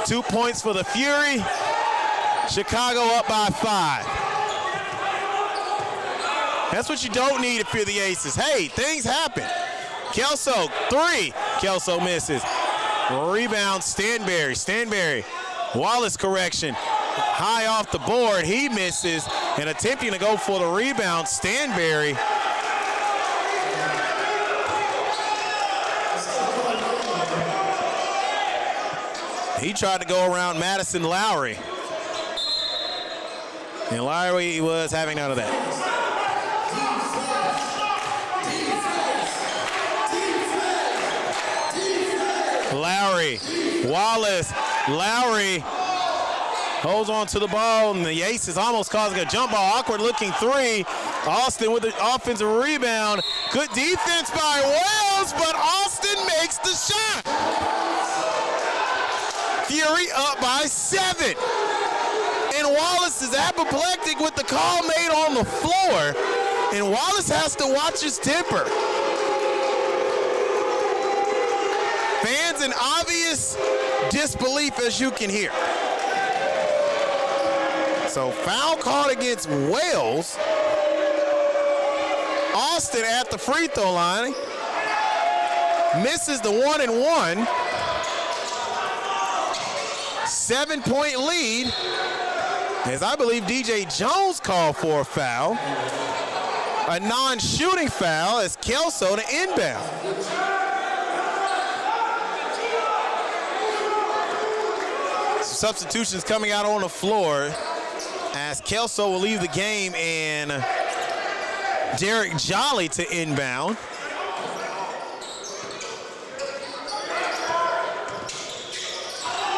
2 points for the Fury. Chicago up by 5. That's what you don't need if you're the Aces. Hey, things happen. Kelso, 3. Kelso misses. Rebound, Stanberry. Stanberry, Wallace correction. High off the board, he misses. And attempting to go for the rebound, Stanberry. He tried to go around Madison Lowry. And Lowry was having none of that. Lowry, Wallace, Lowry holds on to the ball, and the Aces almost causing a jump ball. Awkward looking three. Austin with the offensive rebound. Good defense by Wells, but Austin makes the shot. Fury up by 7. And Wallace is apoplectic with the call made on the floor, and Wallace has to watch his temper. Fans in obvious disbelief, as you can hear. So foul called against Wales. Austin at the free throw line misses the 1-and-1. 7-point lead, as I believe DJ Jones called for a foul. A non-shooting foul as Kelso to inbound. Substitutions coming out on the floor as Kelso will leave the game and Derek Jolly to inbound.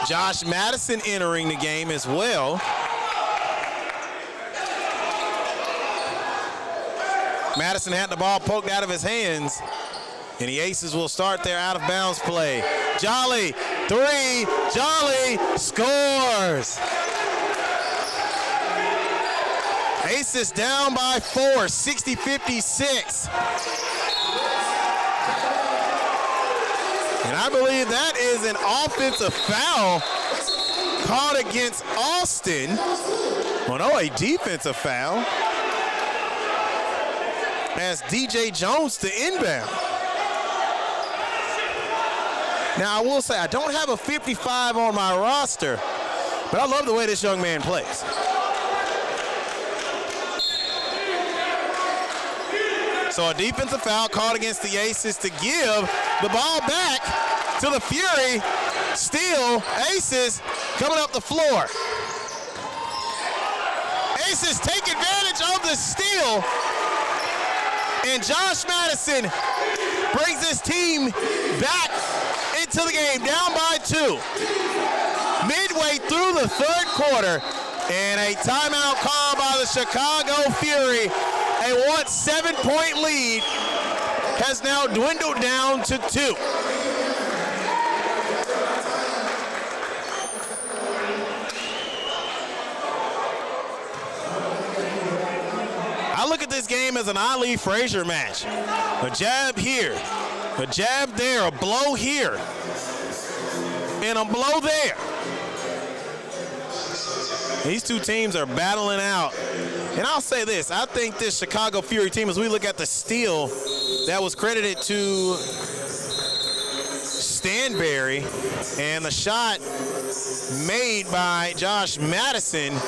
Josh Madison entering the game as well. Madison had the ball poked out of his hands, and the Aces will start their out-of-bounds play. Jolly, three, Jolly scores. Aces down by 4, 60-56. And I believe that is an offensive foul called against Austin. Well, no, a defensive foul. As DJ Jones to inbound. Now, I will say, I don't have a 55 on my roster, but I love the way this young man plays. So a defensive foul called against the Aces to give the ball back to the Fury. Steal, Aces coming up the floor. Aces take advantage of the steal, and Josh Madison brings his team back into the game, down by 2. Midway through the third quarter, and a timeout called by the Chicago Fury. A once 7-point lead has now dwindled down to 2. I look at this game as an Ali Frazier match. A jab here, a jab there, a blow here, and a blow there. These two teams are battling out. And I'll say this, I think this Chicago Fury team, as we look at the steal that was credited to Stanberry and the shot made by Josh Madison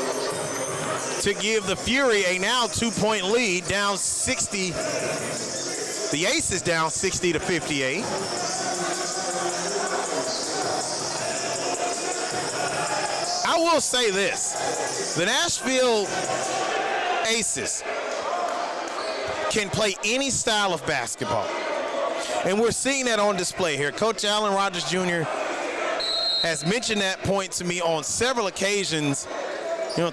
to give the Fury a now 2-point lead, down 60. The Aces down 60-58. I will say this, the Nashville Aces can play any style of basketball, and we're seeing that on display here. Coach Allen Rogers Jr. has mentioned that point to me on several occasions,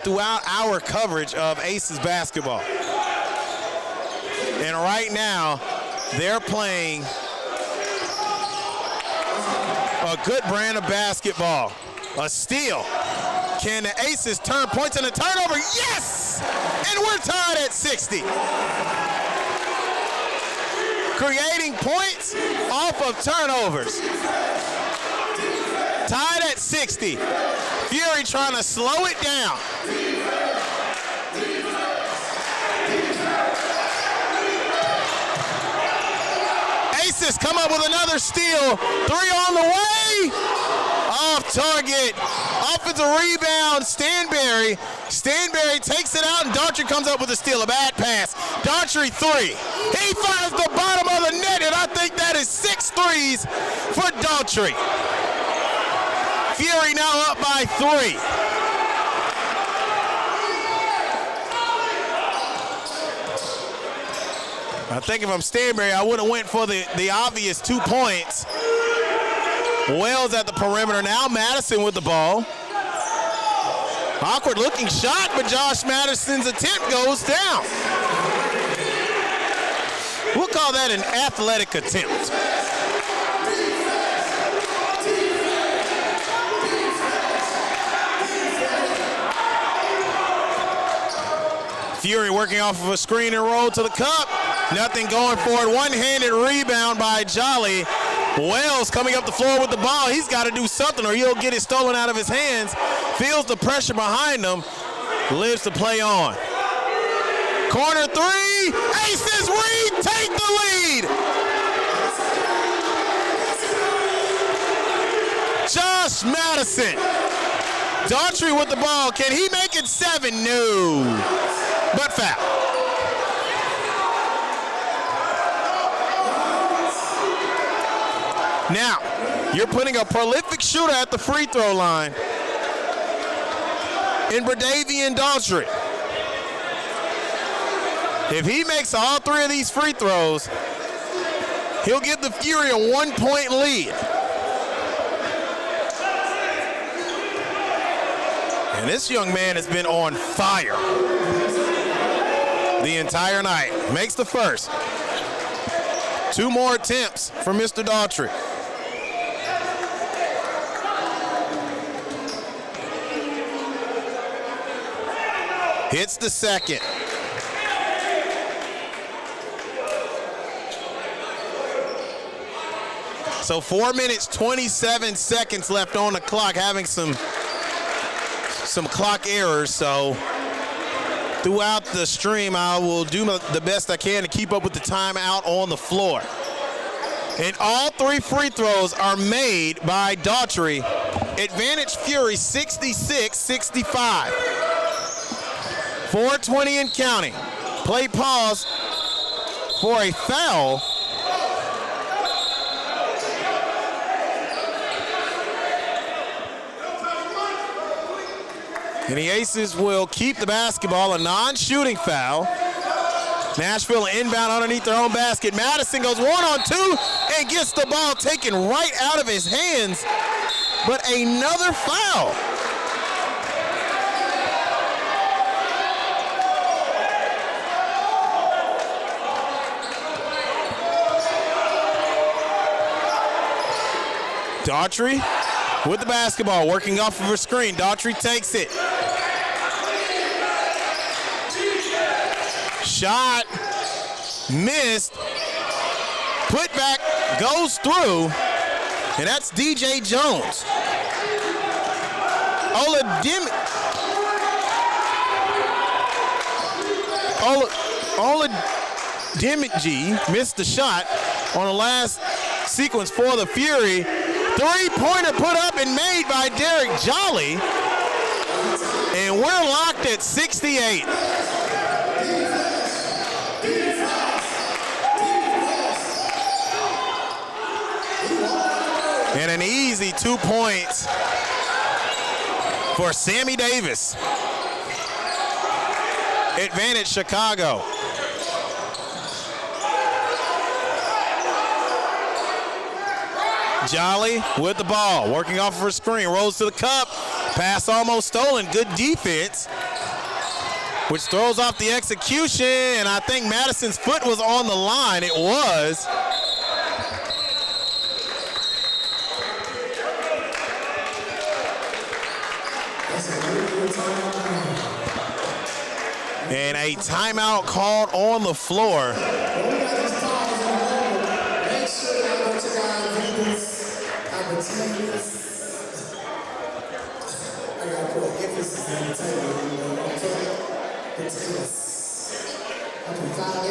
throughout our coverage of Aces basketball. And right now, they're playing a good brand of basketball. A steal. Can the Aces turn points and a turnover? Yes! And we're tied at 60. Creating points off of turnovers. Tied at 60. Fury trying to slow it down. Aces come up with another steal. 3 on the way. Off target. Offensive rebound, Stanberry. Stanberry takes it out, and Daughtry comes up with a steal. A bad pass. Daughtry 3. He finds the bottom of the net, and I think that is 6 threes for Daughtry. Fury now up by 3. I think if I'm Stanberry, I would have went for the obvious 2 points. Wells at the perimeter now. Madison with the ball. Awkward looking shot, but Josh Madison's attempt goes down. We'll call that an athletic attempt. Fury working off of a screen and roll to the cup. Nothing going for it. One-handed rebound by Jolly. Wells coming up the floor with the ball. He's got to do something or he'll get it stolen out of his hands. Feels the pressure behind him. Lives to play on. Corner 3. Aces retake the lead. Josh Madison. Daughtry with the ball. Can he make it 7? No. But foul. Now, you're putting a prolific shooter at the free throw line in Bradavian Daughtry. If he makes all 3 of these free throws, he'll give the Fury a 1-point lead. And this young man has been on fire the entire night. Makes the first. 2 more attempts for Mr. Daughtry. Hits the second. So 4 minutes, 27 seconds left on the clock, having some clock errors. So throughout the stream, I will do the best I can to keep up with the timeout on the floor. And all 3 free throws are made by Daughtry. Advantage Fury 66-65. 4:20 and counting. Play pause for a foul. And the Aces will keep the basketball, a non-shooting foul. Nashville inbound underneath their own basket. Madison goes 1-on-2 and gets the ball taken right out of his hands. But another foul. Daughtry with the basketball, working off of her screen. Daughtry takes it. Shot missed. Put back goes through, and that's DJ Jones. Oladimiji missed the shot on the last sequence for the Fury. 3-pointer put up and made by Derek Jolly. And we're locked at 68. And an easy 2 points for Sammy Davis. Advantage Chicago. Jolly with the ball, working off of her screen, rolls to the cup, pass almost stolen, good defense, which throws off the execution, and I think Madison's foot was on the line. It was. And a timeout called on the floor.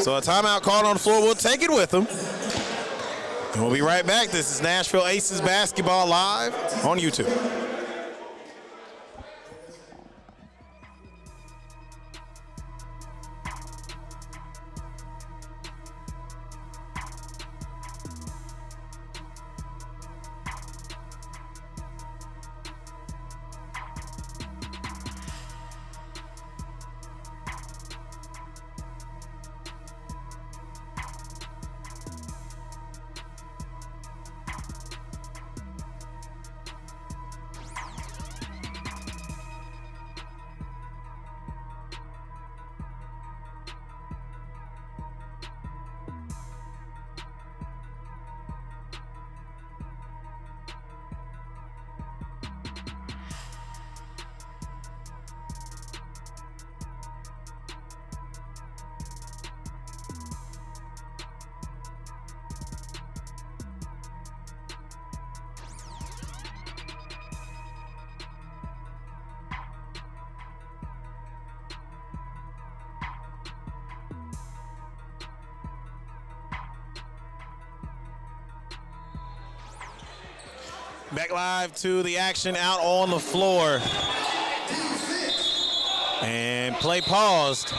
So a timeout called on the floor. We'll take it with them. And we'll be right back. This is Nashville Aces Basketball Live on YouTube. Back live to the action out on the floor. And play paused.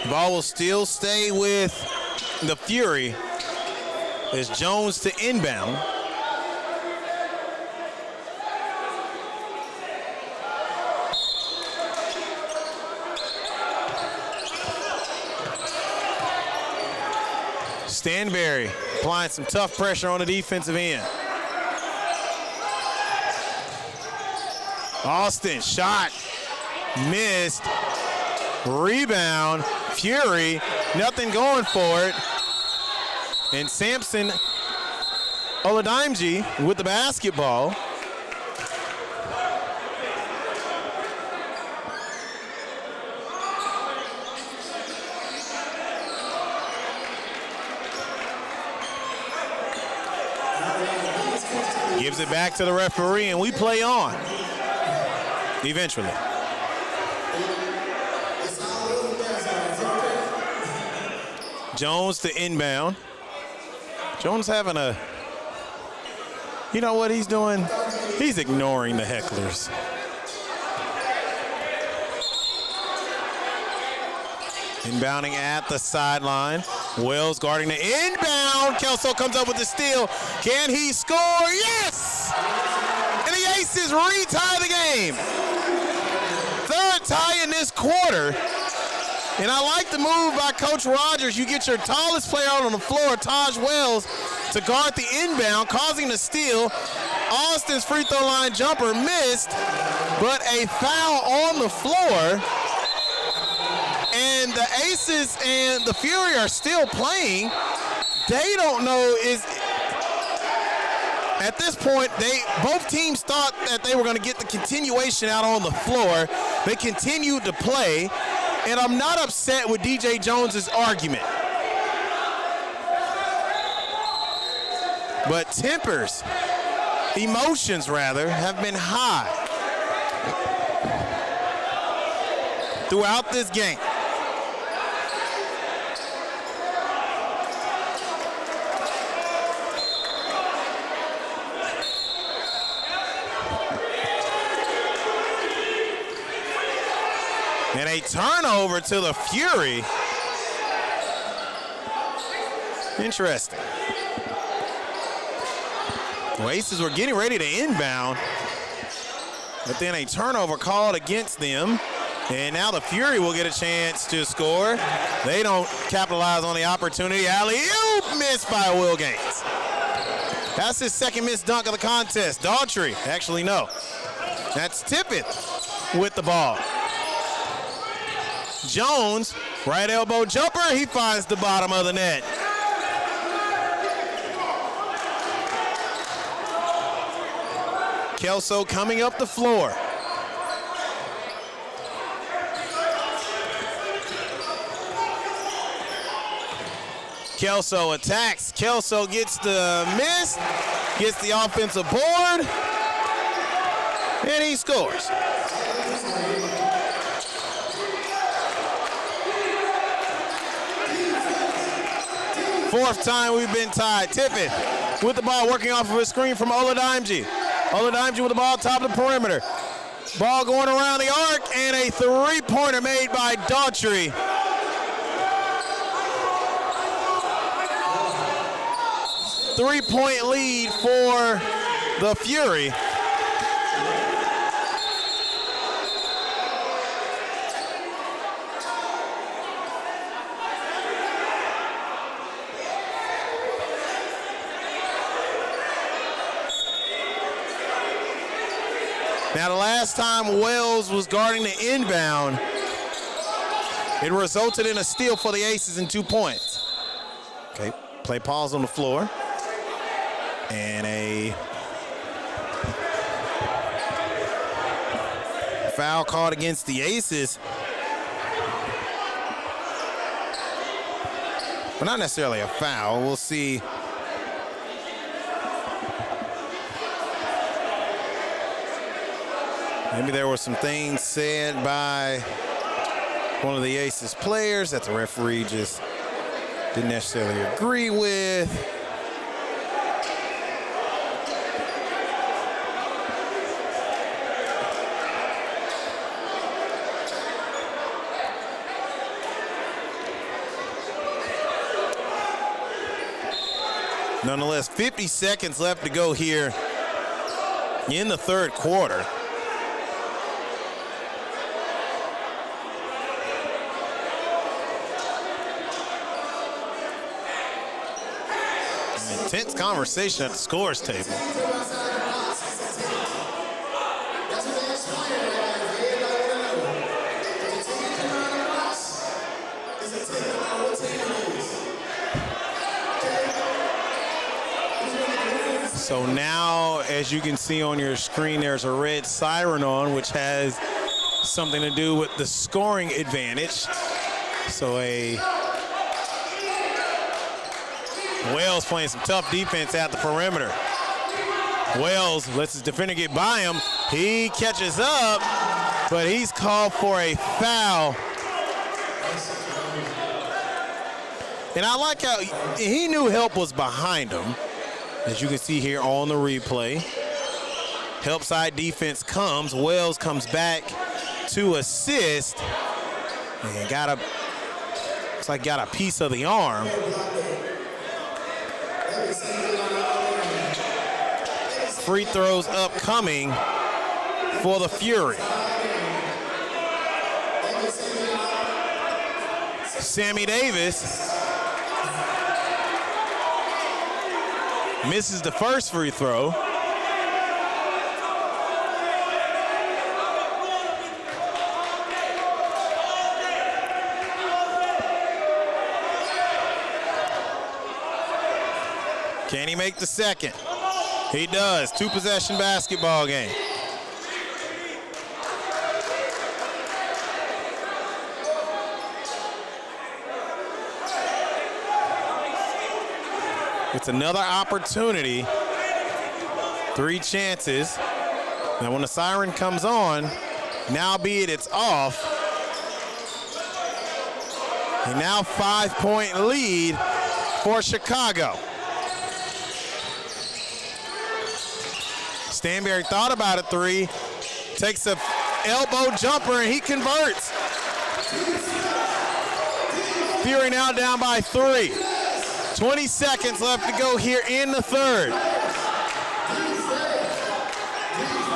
The ball will still stay with the Fury. It's Jones to inbound. Stanberry applying some tough pressure on the defensive end. Austin, shot, missed, rebound, Fury, nothing going for it. And Samson Oladimeji with the basketball. Gives it back to the referee, and we play on eventually. Jones to inbound. Jones having a, you know what he's doing? He's ignoring the hecklers. Inbounding at the sideline. Wells guarding the inbound. Kelso comes up with the steal. Can he score? Yes! And the Aces retie the game. Third tie in this quarter. And I like the move by Coach Rogers. You get your tallest player out on the floor, Taj Wells, to guard the inbound, causing the steal. Austin's free throw line jumper missed, but a foul on the floor. And the Aces and the Fury are still playing. They don't know at this point, both teams thought that they were going to get the continuation out on the floor. They continued to play, and I'm not upset with DJ Jones's argument. But tempers, emotions rather, have been high throughout this game. And a turnover to the Fury. Interesting. The Aces were getting ready to inbound, but then a turnover called against them. And now the Fury will get a chance to score. They don't capitalize on the opportunity. Alley-oop missed by Will Gaines. That's his second missed dunk of the contest. Daughtry, actually no. That's Tippett with the ball. Jones, right elbow jumper, he finds the bottom of the net. Kelso coming up the floor. Kelso attacks. Kelso gets the miss, gets the offensive board, and he scores. Fourth time we've been tied. Tippett with the ball, working off of a screen from Oladimeji. Oladimeji with the ball, top of the perimeter. Ball going around the arc, and a three-pointer made by Daughtry. Three-point lead for the Fury. Now, the last time Wells was guarding the inbound, it resulted in a steal for the Aces and 2 points. Okay, play pause on the floor. And a foul called against the Aces. But not necessarily a foul. We'll see. Maybe there were some things said by one of the Aces players that the referee just didn't necessarily agree with. Nonetheless, 50 seconds left to go here in the third quarter. An intense conversation at the scores table. So now, as you can see on your screen, there's a red siren on, which has something to do with the scoring advantage. So Wells playing some tough defense at the perimeter. Wells lets his defender get by him. He catches up, but he's called for a foul. And I like how he knew help was behind him. As you can see here on the replay, help side defense comes. Wells comes back to assist, and looks like got a piece of the arm. Free throws upcoming for the Fury. Sammy Davis misses the first free throw. Can he make the second? He does. Two-possession basketball game. It's another opportunity. 3 chances. Now when the siren comes on, now be it's off. And now 5-point lead for Chicago. Stanberry thought about a 3. Takes a elbow jumper and he converts. Fury now down by 3. 20 seconds left to go here in the third.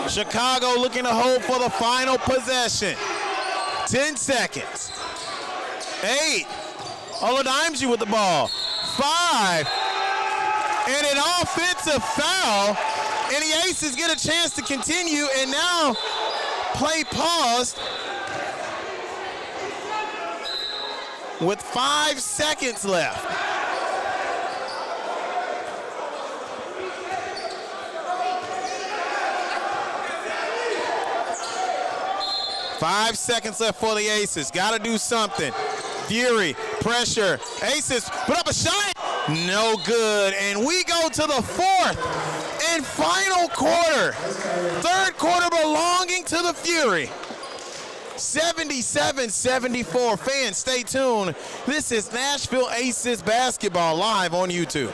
Chicago looking to hold for the final possession. 10 seconds. 8. Oladimeji with the ball. 5. And an offensive foul. And the Aces get a chance to continue, and now play paused with 5 seconds left. Five seconds left for the Aces. Got to do something. Fury, pressure, Aces, put up a shot, no good, and we go to the fourth and final quarter. Third quarter belonging to the Fury. 77-74. Fans, stay tuned. This is Nashville Aces basketball live on YouTube.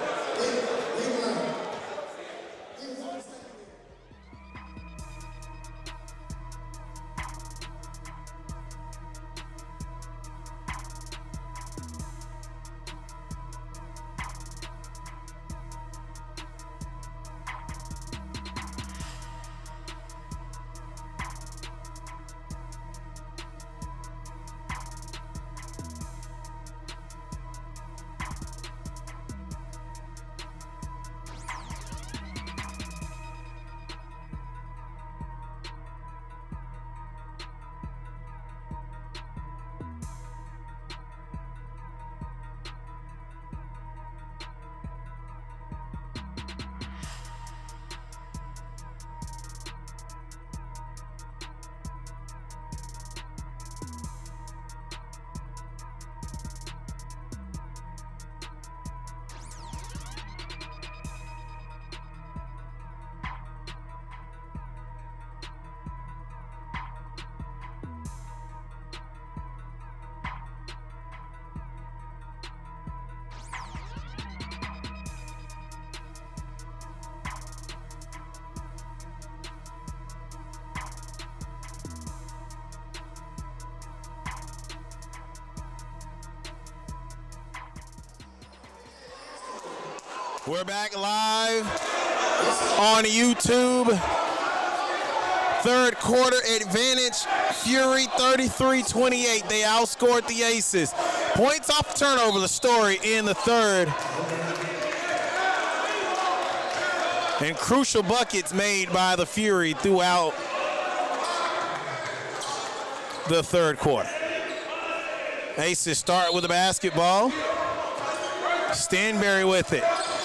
We're back live on YouTube. Third quarter advantage, Fury 33-28. They outscored the Aces. Points off turnover, the story in the third. And crucial buckets made by the Fury throughout the third quarter. Aces start with the basketball. Stanberry with it.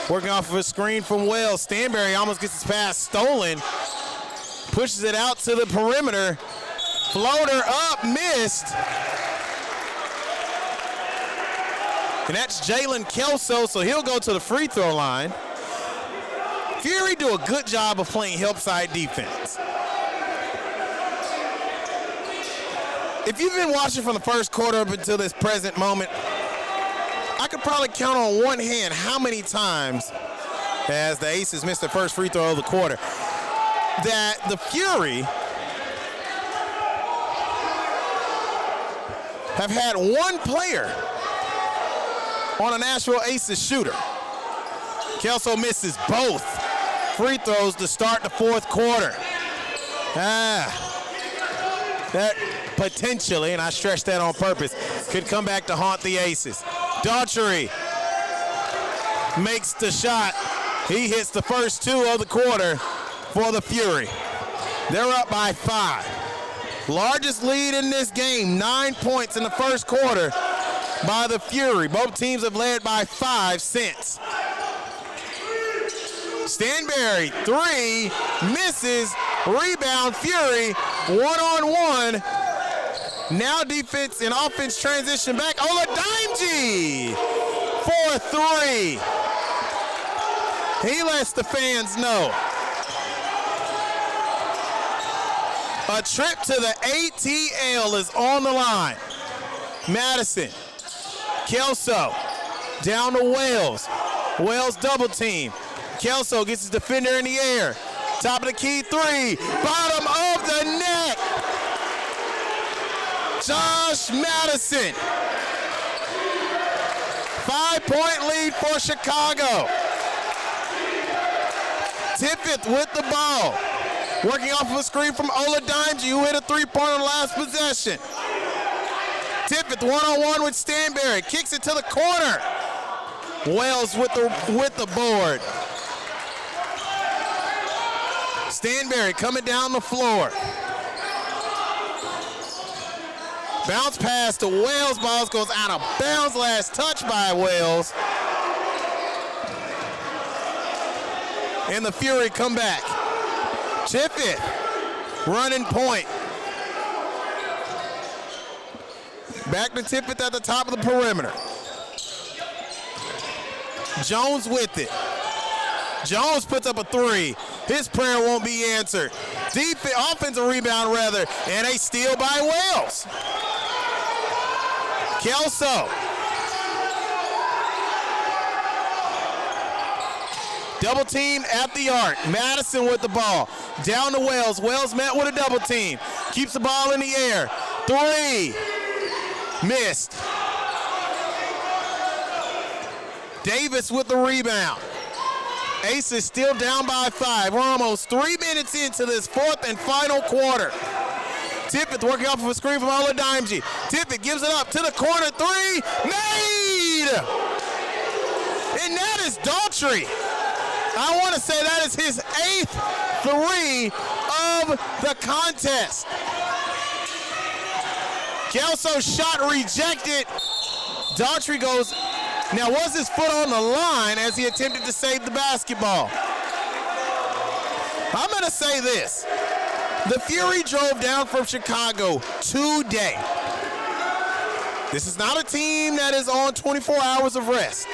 Working off of a screen from Wells. Stanberry almost gets his pass stolen. Pushes it out to the perimeter. Floater up, missed. And that's Jalen Kelso, so he'll go to the free throw line. Fury do a good job of playing help side defense. If you've been watching from the first quarter up until this present moment, I could probably count on one hand how many times, as the Aces missed their first free throw of the quarter, that the Fury have had one player on a Nashville Aces shooter. Kelso misses both free throws to start the fourth quarter. That potentially, and I stretch that on purpose, could come back to haunt the Aces. Daughtry makes the shot. He hits the first two of the quarter for the Fury. They're up by 5. Largest lead in this game, 9 points in the first quarter by the Fury. Both teams have led by 5 since. Stanberry, 3, misses, rebound, Fury, one-on-one. Now defense and offense transition back. Oladimeji for 3. He lets the fans know. A trip to the ATL is on the line. Madison, Kelso, down to Wells. Wells double team. Kelso gets his defender in the air. Top of the key, 3. Bottom of the net. Josh Madison. 5-point lead for Chicago. Tippett with the ball. Working off of a screen from Oladimeji, who hit a 3-pointer on the last possession. Tippett one-on-one with Stanberry. Kicks it to the corner. Wells with the board. Stanberry coming down the floor. Bounce pass to Wells. Balls goes out of bounds. Last touch by Wells. And the Fury come back. Tippett, running point. Back to Tippett at the top of the perimeter. Jones with it. Jones puts up a three. His prayer won't be answered. Offensive rebound, rather, and a steal by Wells. Kelso. Double team at the arc. Madison with the ball. Down to Wells. Wells met with a double team. Keeps the ball in the air. Three. Missed. Davis with the rebound. Aces still down by 5. We're almost 3 minutes into this fourth and final quarter. Tippett working off of a screen from Oladimeji. Tippett gives it up to the corner. Three. Made! And that is Daughtry. I want to say that is his 8th three of the contest. Kelso's shot rejected. Daughtry goes. Now, was his foot on the line as he attempted to save the basketball? I'm going to say this. The Fury drove down from Chicago today. This is not a team that is on 24 hours of rest.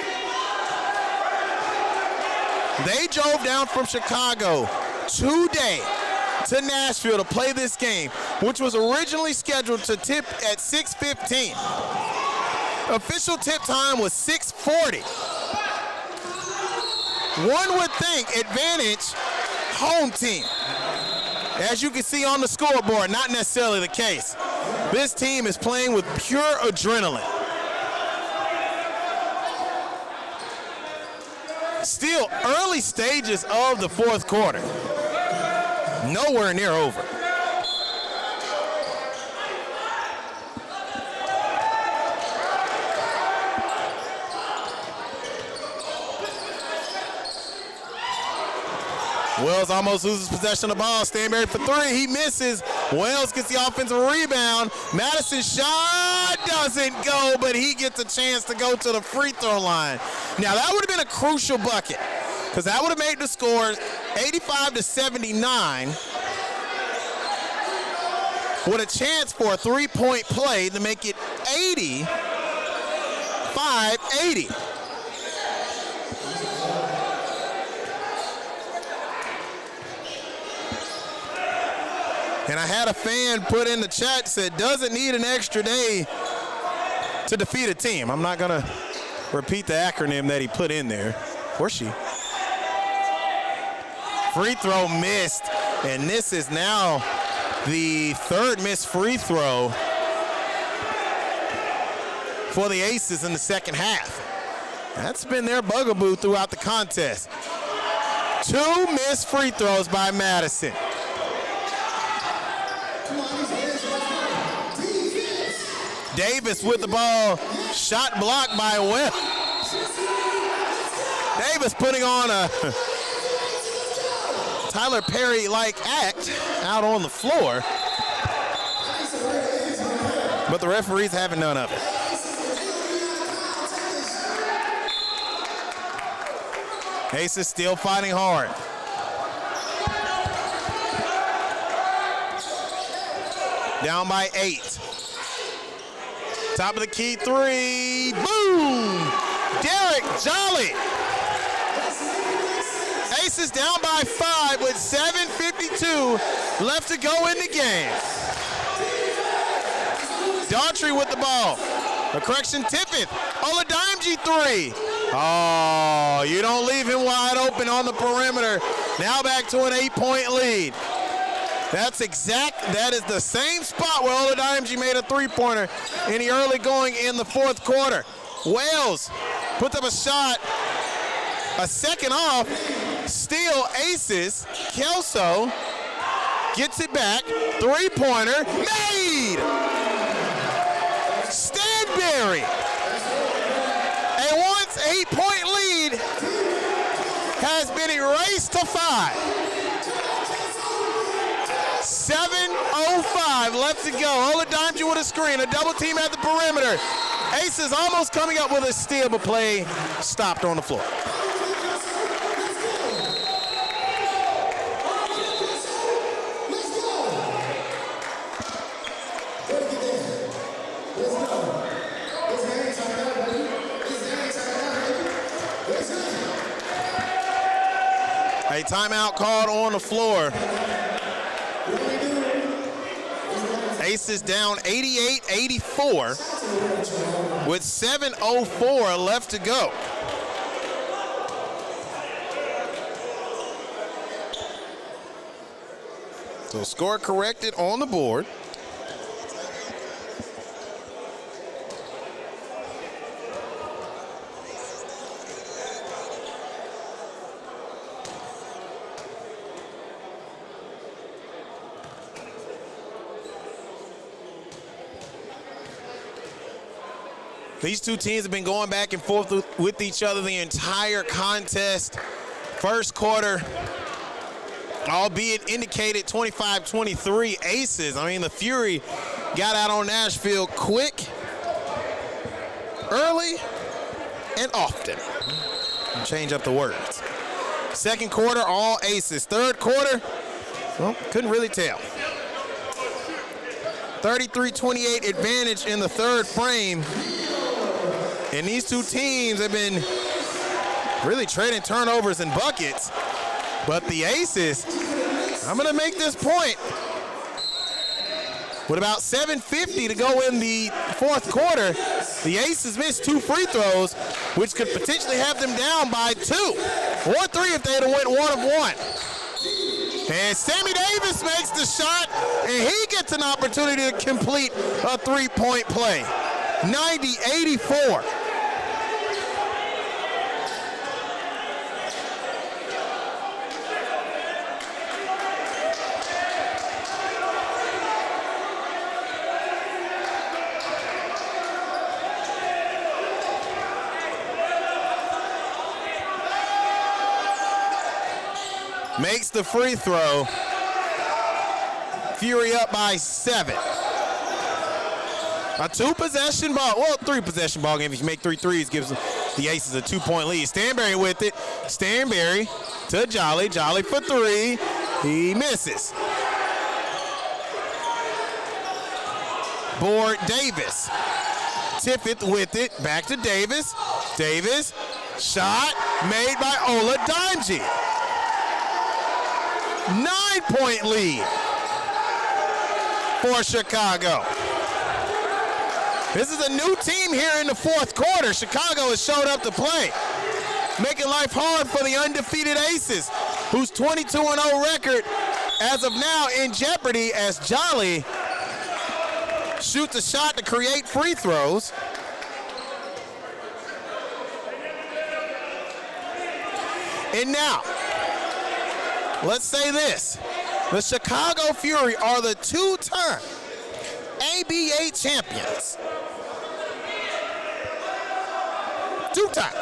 They drove down from Chicago today to Nashville to play this game, which was originally scheduled to tip at 6:15. Official tip time was 6:40. One would think advantage home team. As you can see on the scoreboard, not necessarily the case. This team is playing with pure adrenaline. Still early stages of the fourth quarter. Nowhere near over. Wells almost loses possession of the ball. Stanberry for three. He misses. Wells gets the offensive rebound. Madison's shot doesn't go, but he gets a chance to go to the free throw line. Now, that would have been a crucial bucket because that would have made the score 85-79 with a chance for a three-point play to make it 80-80. And I had a fan put in the chat, said, doesn't need an extra day to defeat a team. I'm not going to repeat the acronym that he put in there. Or she. Free throw missed. And this is now the third missed free throw for the Aces in the second half. That's been their bugaboo throughout the contest. 2 missed free throws by Madison. Davis with the ball, shot blocked by Wells. Davis putting on a Tyler Perry-like act out on the floor, but the referees having none of it. Aces still fighting hard. Down by 8. Top of the key three. Boom! Derek Jolly. Aces down by 5 with 7:52 left to go in the game. Daughtry with the ball. A correction, Tippett. Oladimeji three. Oh, you don't leave him wide open on the perimeter. Now back to an 8-point lead. That is the same spot where Oladimeji made a three-pointer in the early going in the fourth quarter. Wells puts up a shot, a second off, steal Aces. Kelso gets it back, three-pointer, made! Stanberry, a once 8-point lead has been erased to 5. 7:05 left to go. Oladimeji with a screen, a double team at the perimeter. Aces almost coming up with a steal, but play stopped on the floor. Let's go. A timeout called on the floor. Aces down 88-84 with 7:04 left to go. So score corrected on the board. These two teams have been going back and forth with each other the entire contest. First quarter, albeit indicated 25-23 Aces. I mean, the Fury got out on Nashville quick, early, and often. Change up the words. Second quarter, all Aces. Third quarter, well, couldn't really tell. 33-28 advantage in the third frame. And these two teams have been really trading turnovers and buckets. But the Aces, I'm going to make this point. With about 7:50 to go in the fourth quarter, the Aces missed 2 free throws, which could potentially have them down by 2 or 3 if they had went 1 of 1. And Sammy Davis makes the shot, and he gets an opportunity to complete a 3-point play. 90-84. Makes the free throw. Fury up by 7. A 2-possession ball, well, 3-possession ball game. If you make 3 threes, gives the Aces a 2-point lead. Stanberry with it. Stanberry to Jolly. Jolly for 3. He misses. Board Davis. Tippett with it. Back to Davis. Davis. Shot made by Ola Dimji. 9-point lead for Chicago. This is a new team here in the fourth quarter. Chicago has showed up to play, making life hard for the undefeated Aces, whose 22-0 record as of now in jeopardy as Jolly shoots a shot to create free throws. And now, let's say this. The Chicago Fury are the 2-time ABA champions. 2-time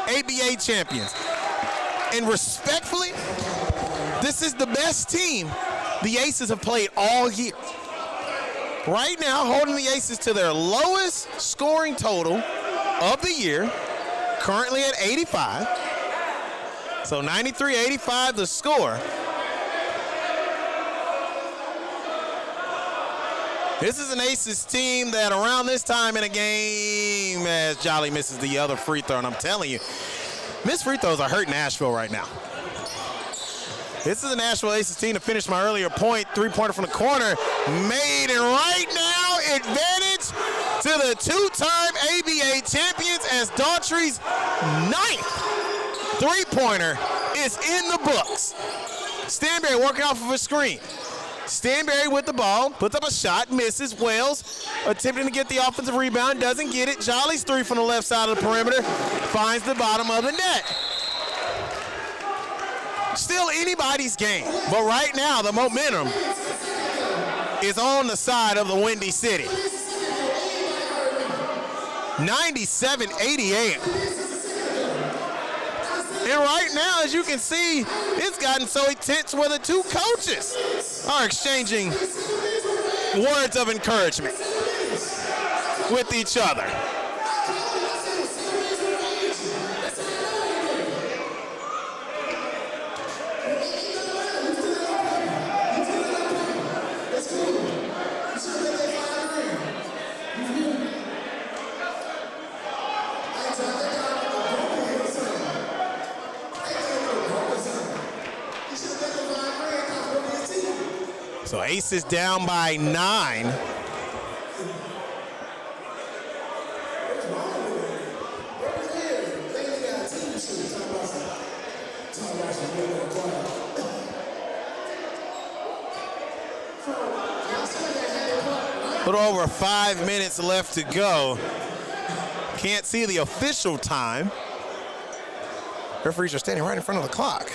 ABA champions. And respectfully, this is the best team the Aces have played all year. Right now, holding the Aces to their lowest scoring total of the year, currently at 85. So 93-85 the score. This is an Aces team that around this time in a game, as Jolly misses the other free throw, and I'm telling you, missed free throws are hurting Nashville right now. This is a Nashville Aces team to finish my earlier point. 3-pointer from the corner, made, and right now, advantage to the 2-time ABA champions as Daughtry's 9th 3-pointer is in the books. Stanberry working off of a screen. Stanberry with the ball, puts up a shot, misses. Wells attempting to get the offensive rebound, doesn't get it. Jolly's 3 from the left side of the perimeter, finds the bottom of the net. Still anybody's game, but right now the momentum is on the side of the Windy City. 97-88. And right now, as you can see, it's gotten so intense where the two coaches are exchanging words of encouragement with each other. So Aces down by 9. A little over 5 minutes left to go. Can't see the official time. Referees are standing right in front of the clock.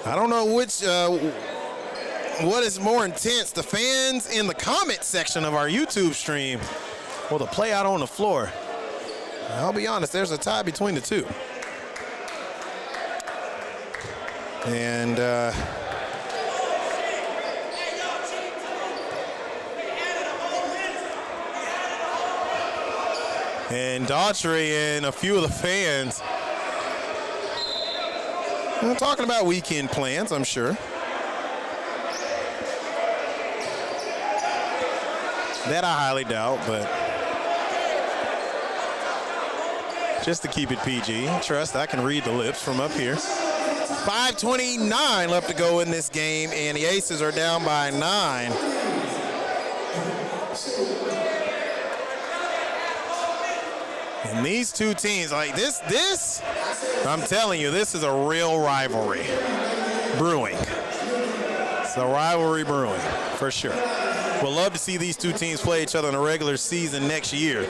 I don't know what is more intense, the fans in the comment section of our YouTube stream or the play out on the floor. I'll be honest, there's a tie between the two. And Daughtry and a few of the fans talking about weekend plans, I'm sure. That I highly doubt, but just to keep it PG, trust I can read the lips from up here. 5:29 left to go in this game, and the Aces are down by 9. And these two teams, like this, I'm telling you, this is a real rivalry brewing. It's a rivalry brewing, for sure. We'll love to see these two teams play each other in a regular season next year.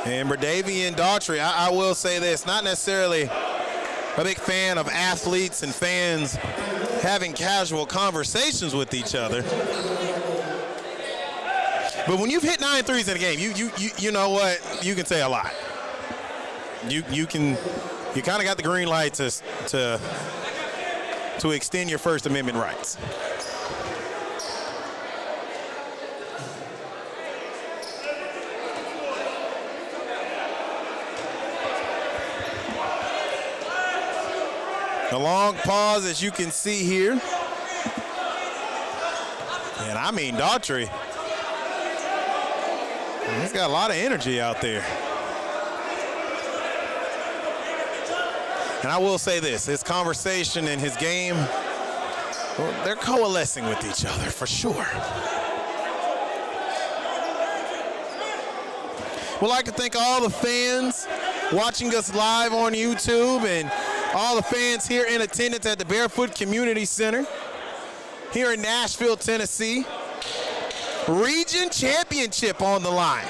And Bradavian Daughtry, I will say this, not necessarily a big fan of athletes and fans having casual conversations with each other. But when you've hit 9 threes in a game, you know what? You can say a lot. You kind of got the green light to extend your First Amendment rights. A long pause, as you can see here. And I mean, Daughtry, he's got a lot of energy out there. And I will say this, his conversation and his game, well, they're coalescing with each other for sure. We'd like to thank all the fans watching us live on YouTube and all the fans here in attendance at the Barefoot Community Center here in Nashville, Tennessee. Region championship on the line.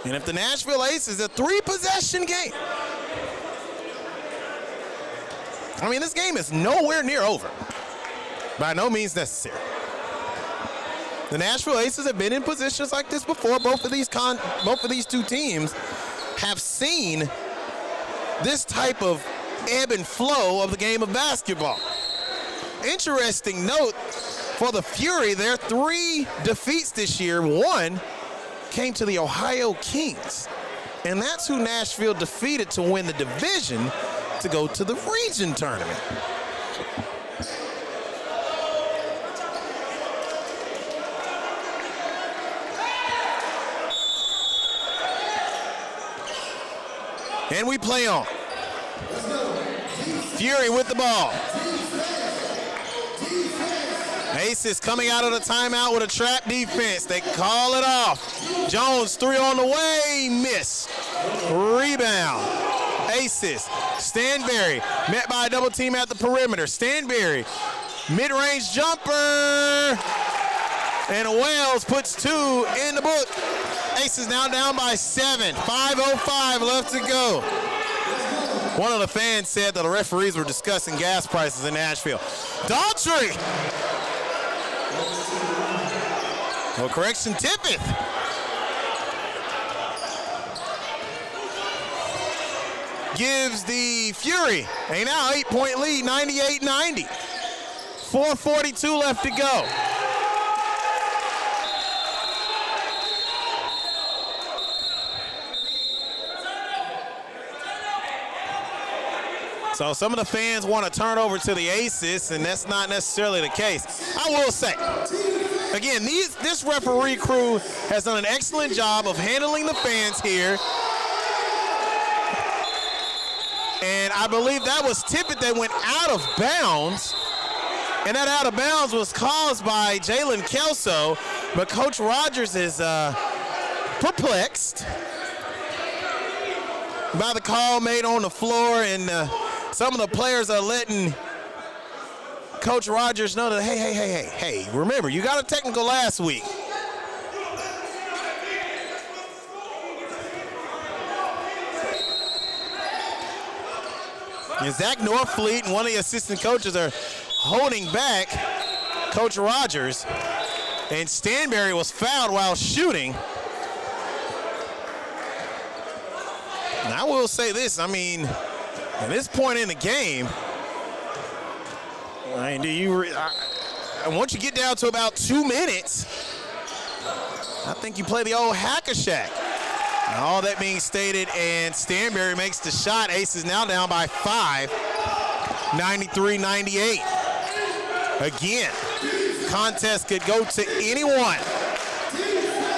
And if the Nashville Aces, a 3-possession game. I mean, this game is nowhere near over. By no means necessary. The Nashville Aces have been in positions like this before. Both of these two teams have seen this type of ebb and flow of the game of basketball. Interesting note for the Fury, their 3 defeats this year, 1 came to the Ohio Kings. And that's who Nashville defeated to win the division to go to the region tournament. And we play on. Fury with the ball. Aces coming out of the timeout with a trap defense. They call it off. Jones, 3 on the way, miss. Rebound. Aces. Stanberry met by a double team at the perimeter. Stanberry, mid-range jumper. And Wells puts 2 in the book. Aces now down by 7. 5:05 left to go. One of the fans said that the referees were discussing gas prices in Nashville. Daughtry. No correction, Tippett. Gives the Fury a now 8-point lead, 98-90. 4:42 left to go. So some of the fans want to turn over to the Aces, and that's not necessarily the case. I will say, again, this referee crew has done an excellent job of handling the fans here. And I believe that was Tippett that went out of bounds. And that out of bounds was caused by Jalen Kelso. But Coach Rogers is perplexed by the call made on the floor, and some of the players are letting Coach Rogers know that, hey, remember, you got a technical last week. And Zach Norfleet and one of the assistant coaches are holding back Coach Rogers, and Stanberry was fouled while shooting. And I will say this, I mean, at this point in the game, once you get down to about 2 minutes, I think you play the old hack-a-shack. All that being stated, and Stanberry makes the shot. Aces now down by 5, 93-98. Again, contest could go to anyone.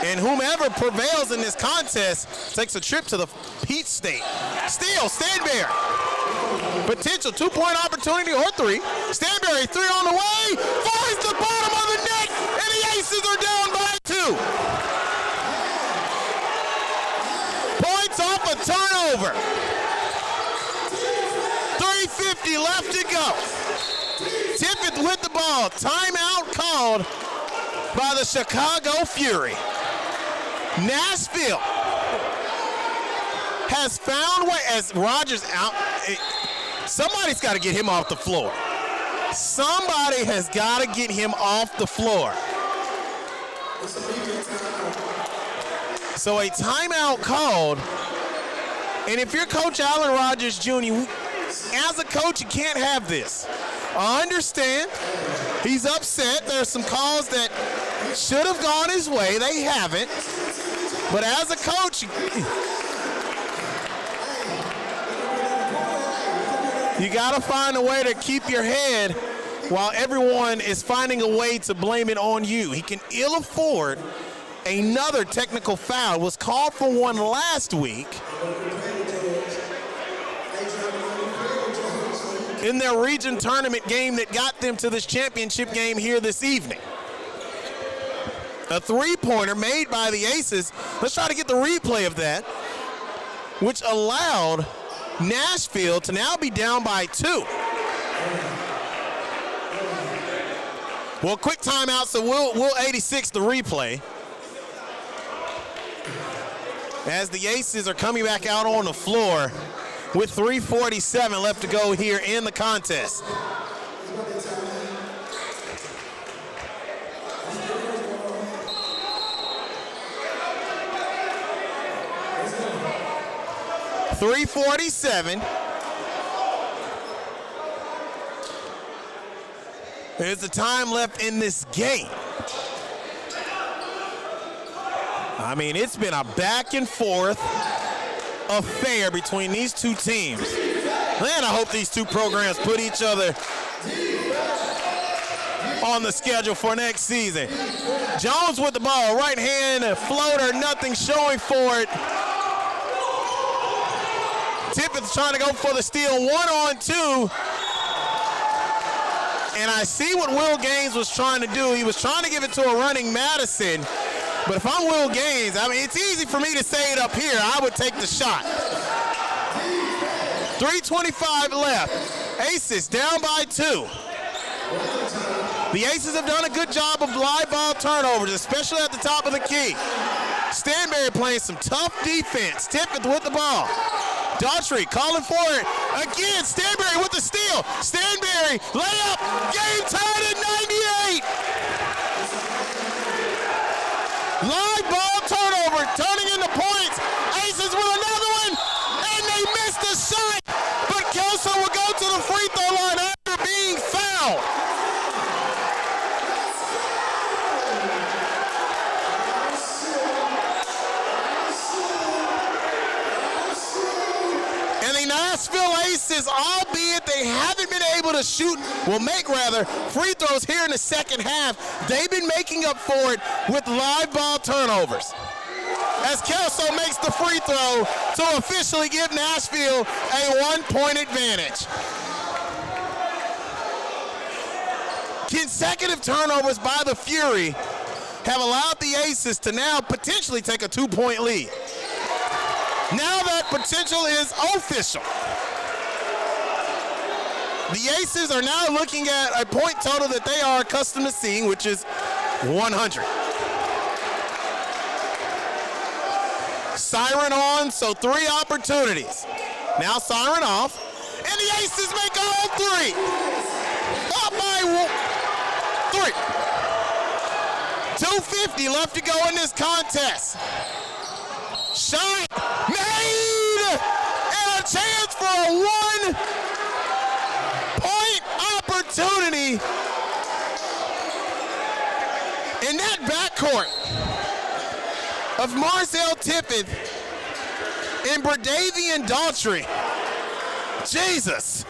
And whomever prevails in this contest takes a trip to the Peach State. Steal, Stanberry. Potential two-point opportunity or 3. Stanberry, 3 on the way. Finds the bottom of the net, and the Aces are down by 2. Points off a turnover. 3:50 left to go. Tippett with the ball. Timeout called by the Chicago Fury. Nashville has found way, as Rogers out, somebody's got to get him off the floor. Somebody has got to get him off the floor. So a timeout called, and if you're Coach Allen Rogers Jr., as a coach, you can't have this. I understand he's upset. There's some calls that should have gone his way. They haven't. But as a coach, you got to find a way to keep your head while everyone is finding a way to blame it on you. He can ill afford another technical foul. Was called for one last week in their region tournament game that got them to this championship game here this evening. A three-pointer made by the Aces. Let's try to get the replay of that, which allowed Nashville to now be down by 2. Well, quick timeout, so we'll 86 the replay. As the Aces are coming back out on the floor with 3:47 left to go here in the contest. .347. There's the time left in this game. I mean, it's been a back and forth affair between these two teams. Man, I hope these two programs put each other on the schedule for next season. Jones with the ball, right hand floater, nothing showing for it. Tippett's trying to go for the steal, 1-on-2. And I see what Will Gaines was trying to do. He was trying to give it to a running Madison. But if I'm Will Gaines, I mean, it's easy for me to say it up here. I would take the shot. 3:25 left. Aces down by 2. The Aces have done a good job of live ball turnovers, especially at the top of the key. Stanberry playing some tough defense. Tippett with the ball. Daughtry calling for it. Again, Stanberry with the steal. Stanberry, layup, game tied at 98. Live ball turnover, turning into points. Aces with another one, and they missed the shot. But Kelso will go to the free throw line after being fouled. And the Nashville Aces, albeit they haven't been able to shoot, make free throws here in the second half, they've been making up for it with live ball turnovers. As Kelso makes the free throw to officially give Nashville a 1-point advantage. Consecutive turnovers by the Fury have allowed the Aces to now potentially take a 2-point lead. Now that potential is official. The Aces are now looking at a point total that they are accustomed to seeing, which is 100. Siren on, so 3 opportunities. Now siren off, and the Aces make all 3. Up by 3. 2:50 left to go in this contest. Shot made, and a chance for a 1-point opportunity in that backcourt of Marcel Tippett and Bradavian Daughtry. Jesus.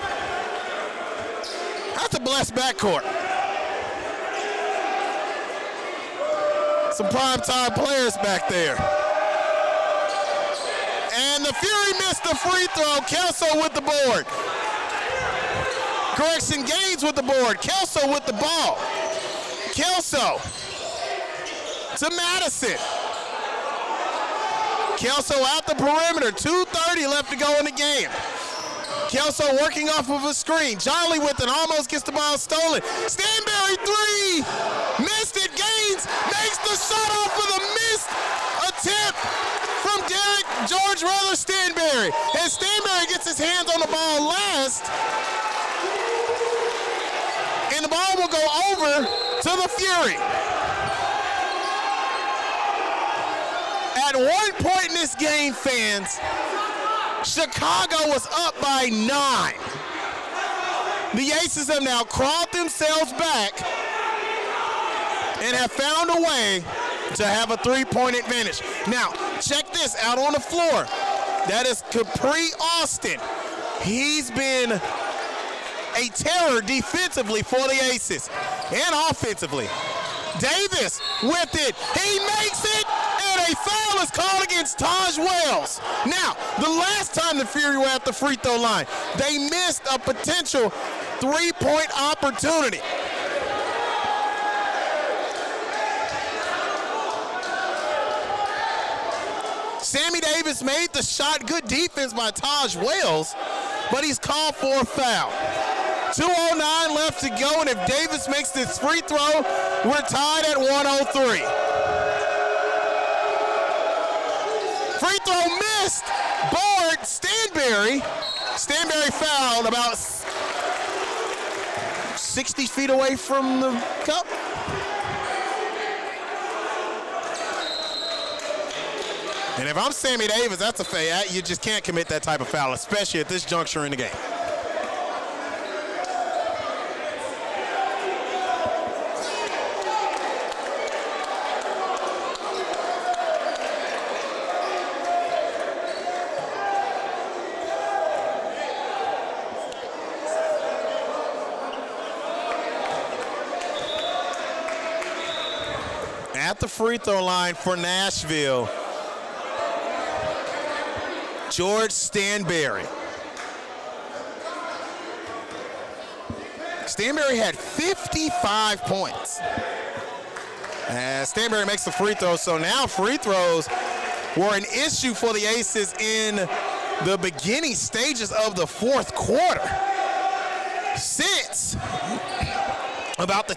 That's a blessed backcourt. Some primetime players back there. And the Fury missed the free throw. Kelso with the board. Correction, Gaines with the board. Kelso with the ball. Kelso to Madison. Kelso out the perimeter. 2:30 left to go in the game. Kelso working off of a screen. Jolly with it, almost gets the ball stolen. Stanberry 3, missed it. Gaines makes the shot off with a missed attempt from George Stanberry. And Stanberry gets his hands on the ball last. And the ball will go over to the Fury. At one point in this game, fans, Chicago was up by 9. The Aces have now crawled themselves back and have found a way to have a 3-point advantage. Now, check this out on the floor. That is Capri Austin. He's been a terror defensively for the Aces and offensively. Davis with it. He makes it, and a foul is called against Taj Wells. Now, the last time the Fury were at the free throw line, they missed a potential 3-point opportunity. Sammy Davis made the shot. Good defense by Taj Wells, but he's called for a foul. 2:09 left to go, and if Davis makes this free throw, we're tied at 103. Free throw missed. Board, Stanberry. Stanberry fouled about 60 feet away from the cup. And if I'm Sammy Davis, that's a foul. You just can't commit that type of foul, especially at this juncture in the game. At the free throw line for Nashville, George Stanberry. Stanberry had 55 points. And Stanberry makes the free throw, so now free throws were an issue for the Aces in the beginning stages of the fourth quarter. Since about the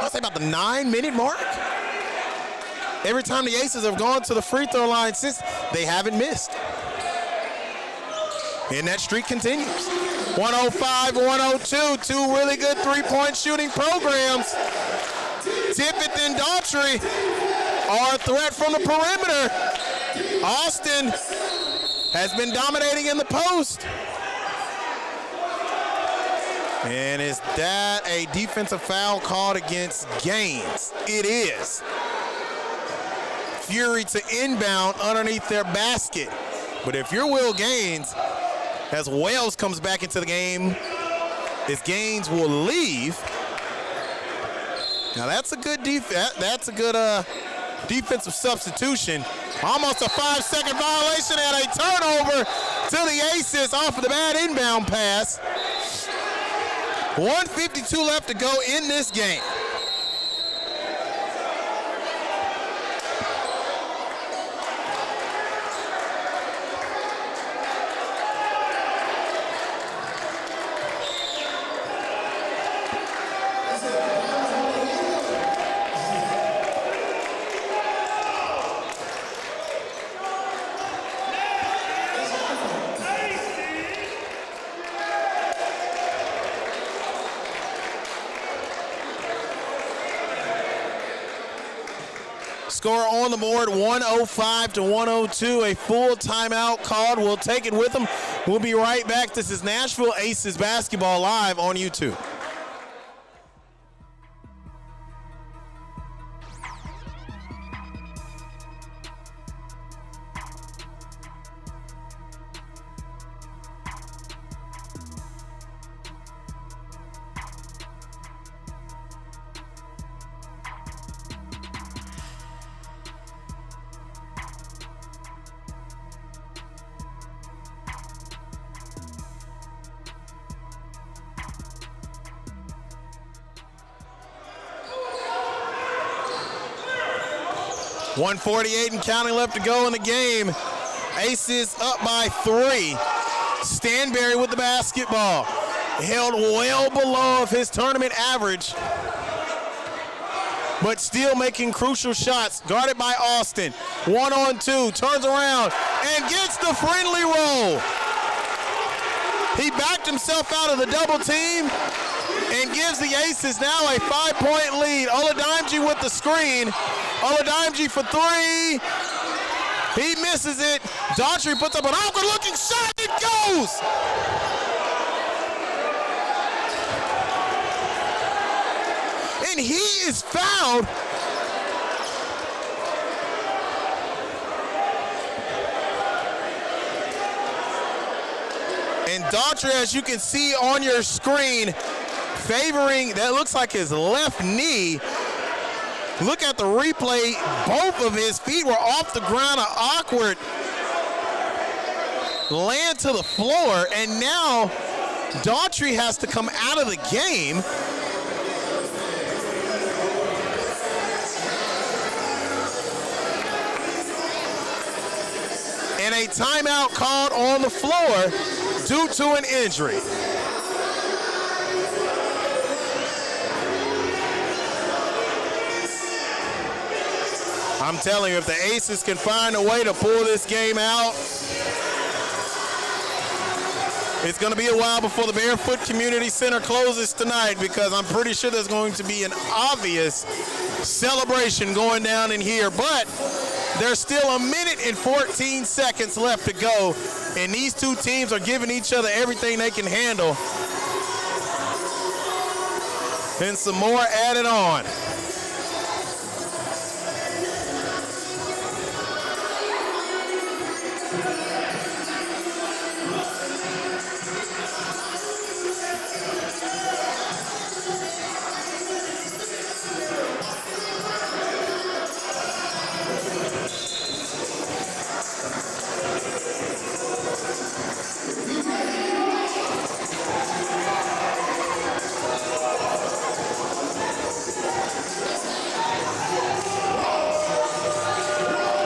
9-minute mark. Every time the Aces have gone to the free throw line since, they haven't missed. And that streak continues. 105-102, two really good three-point shooting programs. Tippett and Daughtry are a threat from the perimeter. Austin has been dominating in the post. And is that a defensive foul called against Gaines? It is. Fury to inbound underneath their basket. But if you're Will Gaines, as Wells comes back into the game. His Gaines will leave. Now that's a good defensive substitution. Almost a 5-second violation and a turnover to the Aces off of the bad inbound pass. 1:52 left to go in this game. Score on the board, 105-102. A full timeout called. We'll take it with them. We'll be right back. This is Nashville Aces basketball live on YouTube. .148 and counting left to go in the game. Aces up by 3. Stanberry with the basketball. Held well below his tournament average, but still making crucial shots. Guarded by Austin. 1-on-2, turns around and gets the friendly roll. He backed himself out of the double team and gives the Aces now a 5-point lead. Oladimeji with the screen. Oladimeji for 3. He misses it. Daughtry puts up an awkward looking shot. It goes. And he is fouled. And Daughtry, as you can see on your screen, favoring, that looks like his left knee. Look at the replay. Both of his feet were off the ground. An awkward land to the floor. And now Daughtry has to come out of the game. And a timeout called on the floor due to an injury. I'm telling you, if the Aces can find a way to pull this game out, it's going to be a while before the Barefoot Community Center closes tonight, because I'm pretty sure there's going to be an obvious celebration going down in here. But there's still 1 minute and 14 seconds left to go, and these two teams are giving each other everything they can handle. And some more added on.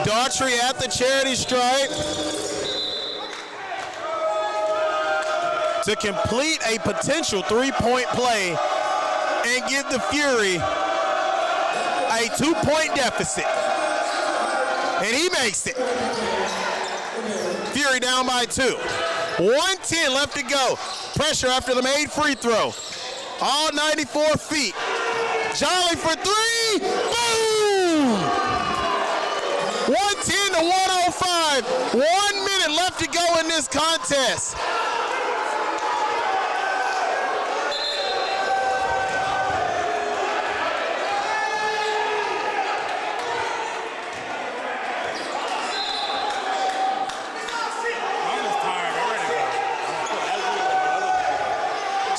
Daughtry at the charity stripe to complete a potential 3-point play and give the Fury a 2-point deficit. And he makes it. Fury down by 2. 1:10 left to go. Pressure after the made free throw. All 94 feet. Jolly for 3. Boom! 110-105. 1 minute left to go in this contest. I'm just tired. I'm ready to go.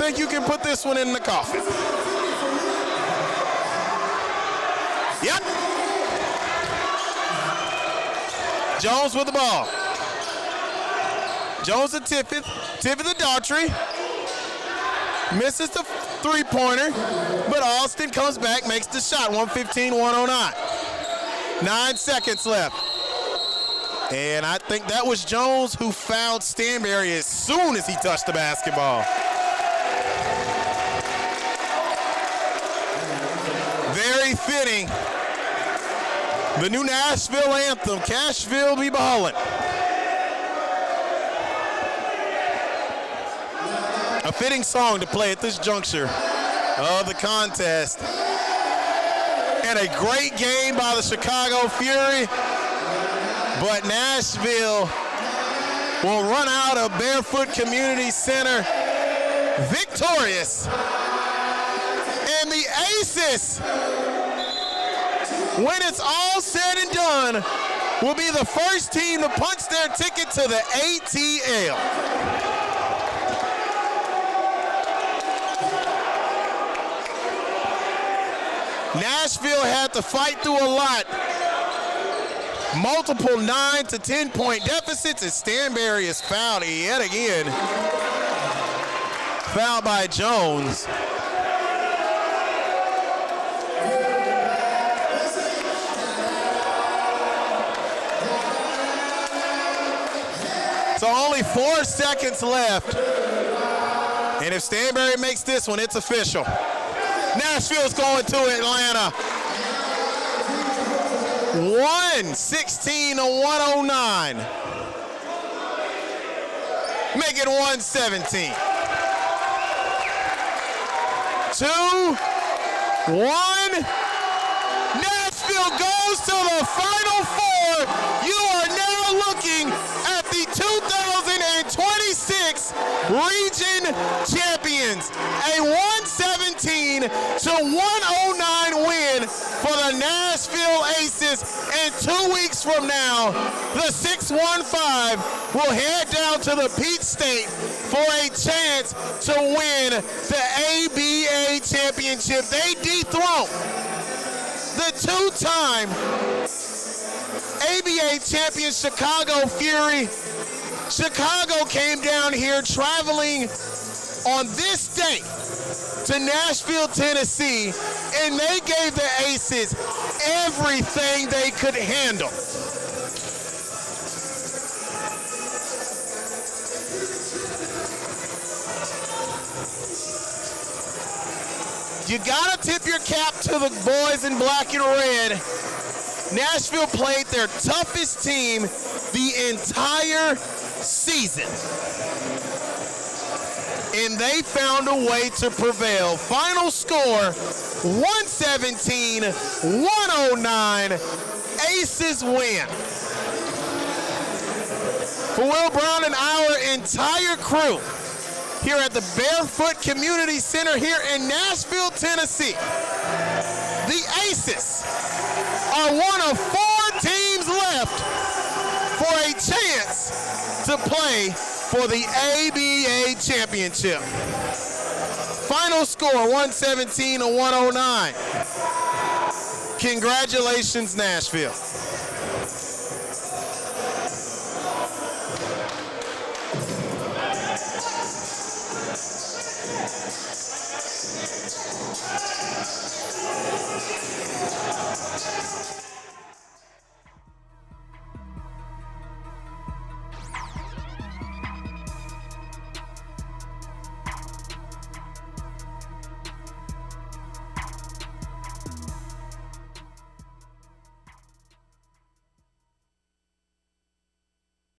think you can put this one in the coffin? Yep. Jones with the ball. Jones to Tiffith. Tiffith to Daughtry. Misses the three-pointer, but Austin comes back, makes the shot. 115-109. 9 seconds left. And I think that was Jones who fouled Stanberry as soon as he touched the basketball. Very fitting. The new Nashville anthem, Cashville be ballin'. A fitting song to play at this juncture of the contest. And a great game by the Chicago Fury. But Nashville will run out of Barefoot Community Center victorious. And the Aces, when it's all said and done, will be the first team to punch their ticket to the ATL. Nashville had to fight through a lot. Multiple 9 to 10 point deficits as Stanberry is fouled yet again. Fouled by Jones. So only 4 seconds left. And if Stanberry makes this one, it's official. Nashville's going to Atlanta. 116-109. Make it 117. 2, 1. Nashville goes to the Final Four. You are now looking at the 2026 Region Champions. A 117-109 win for the Nashville Aces. And 2 weeks from now, the 615 will head down to the Peach State for a chance to win the ABA championship. They dethrone the 2-time ABA champion Chicago Fury. Chicago came down here traveling on this day to Nashville, Tennessee, and they gave the Aces everything they could handle. You gotta tip your cap to the boys in black and red. Nashville played their toughest team the entire season. And they found a way to prevail. Final score, 117-109. Aces win. For Will Brown and our entire crew here at the Barefoot Community Center here in Nashville, Tennessee, the Aces are one of 4 teams left for a chance to play for the ABA championship. Final score, 117-109. Congratulations, Nashville.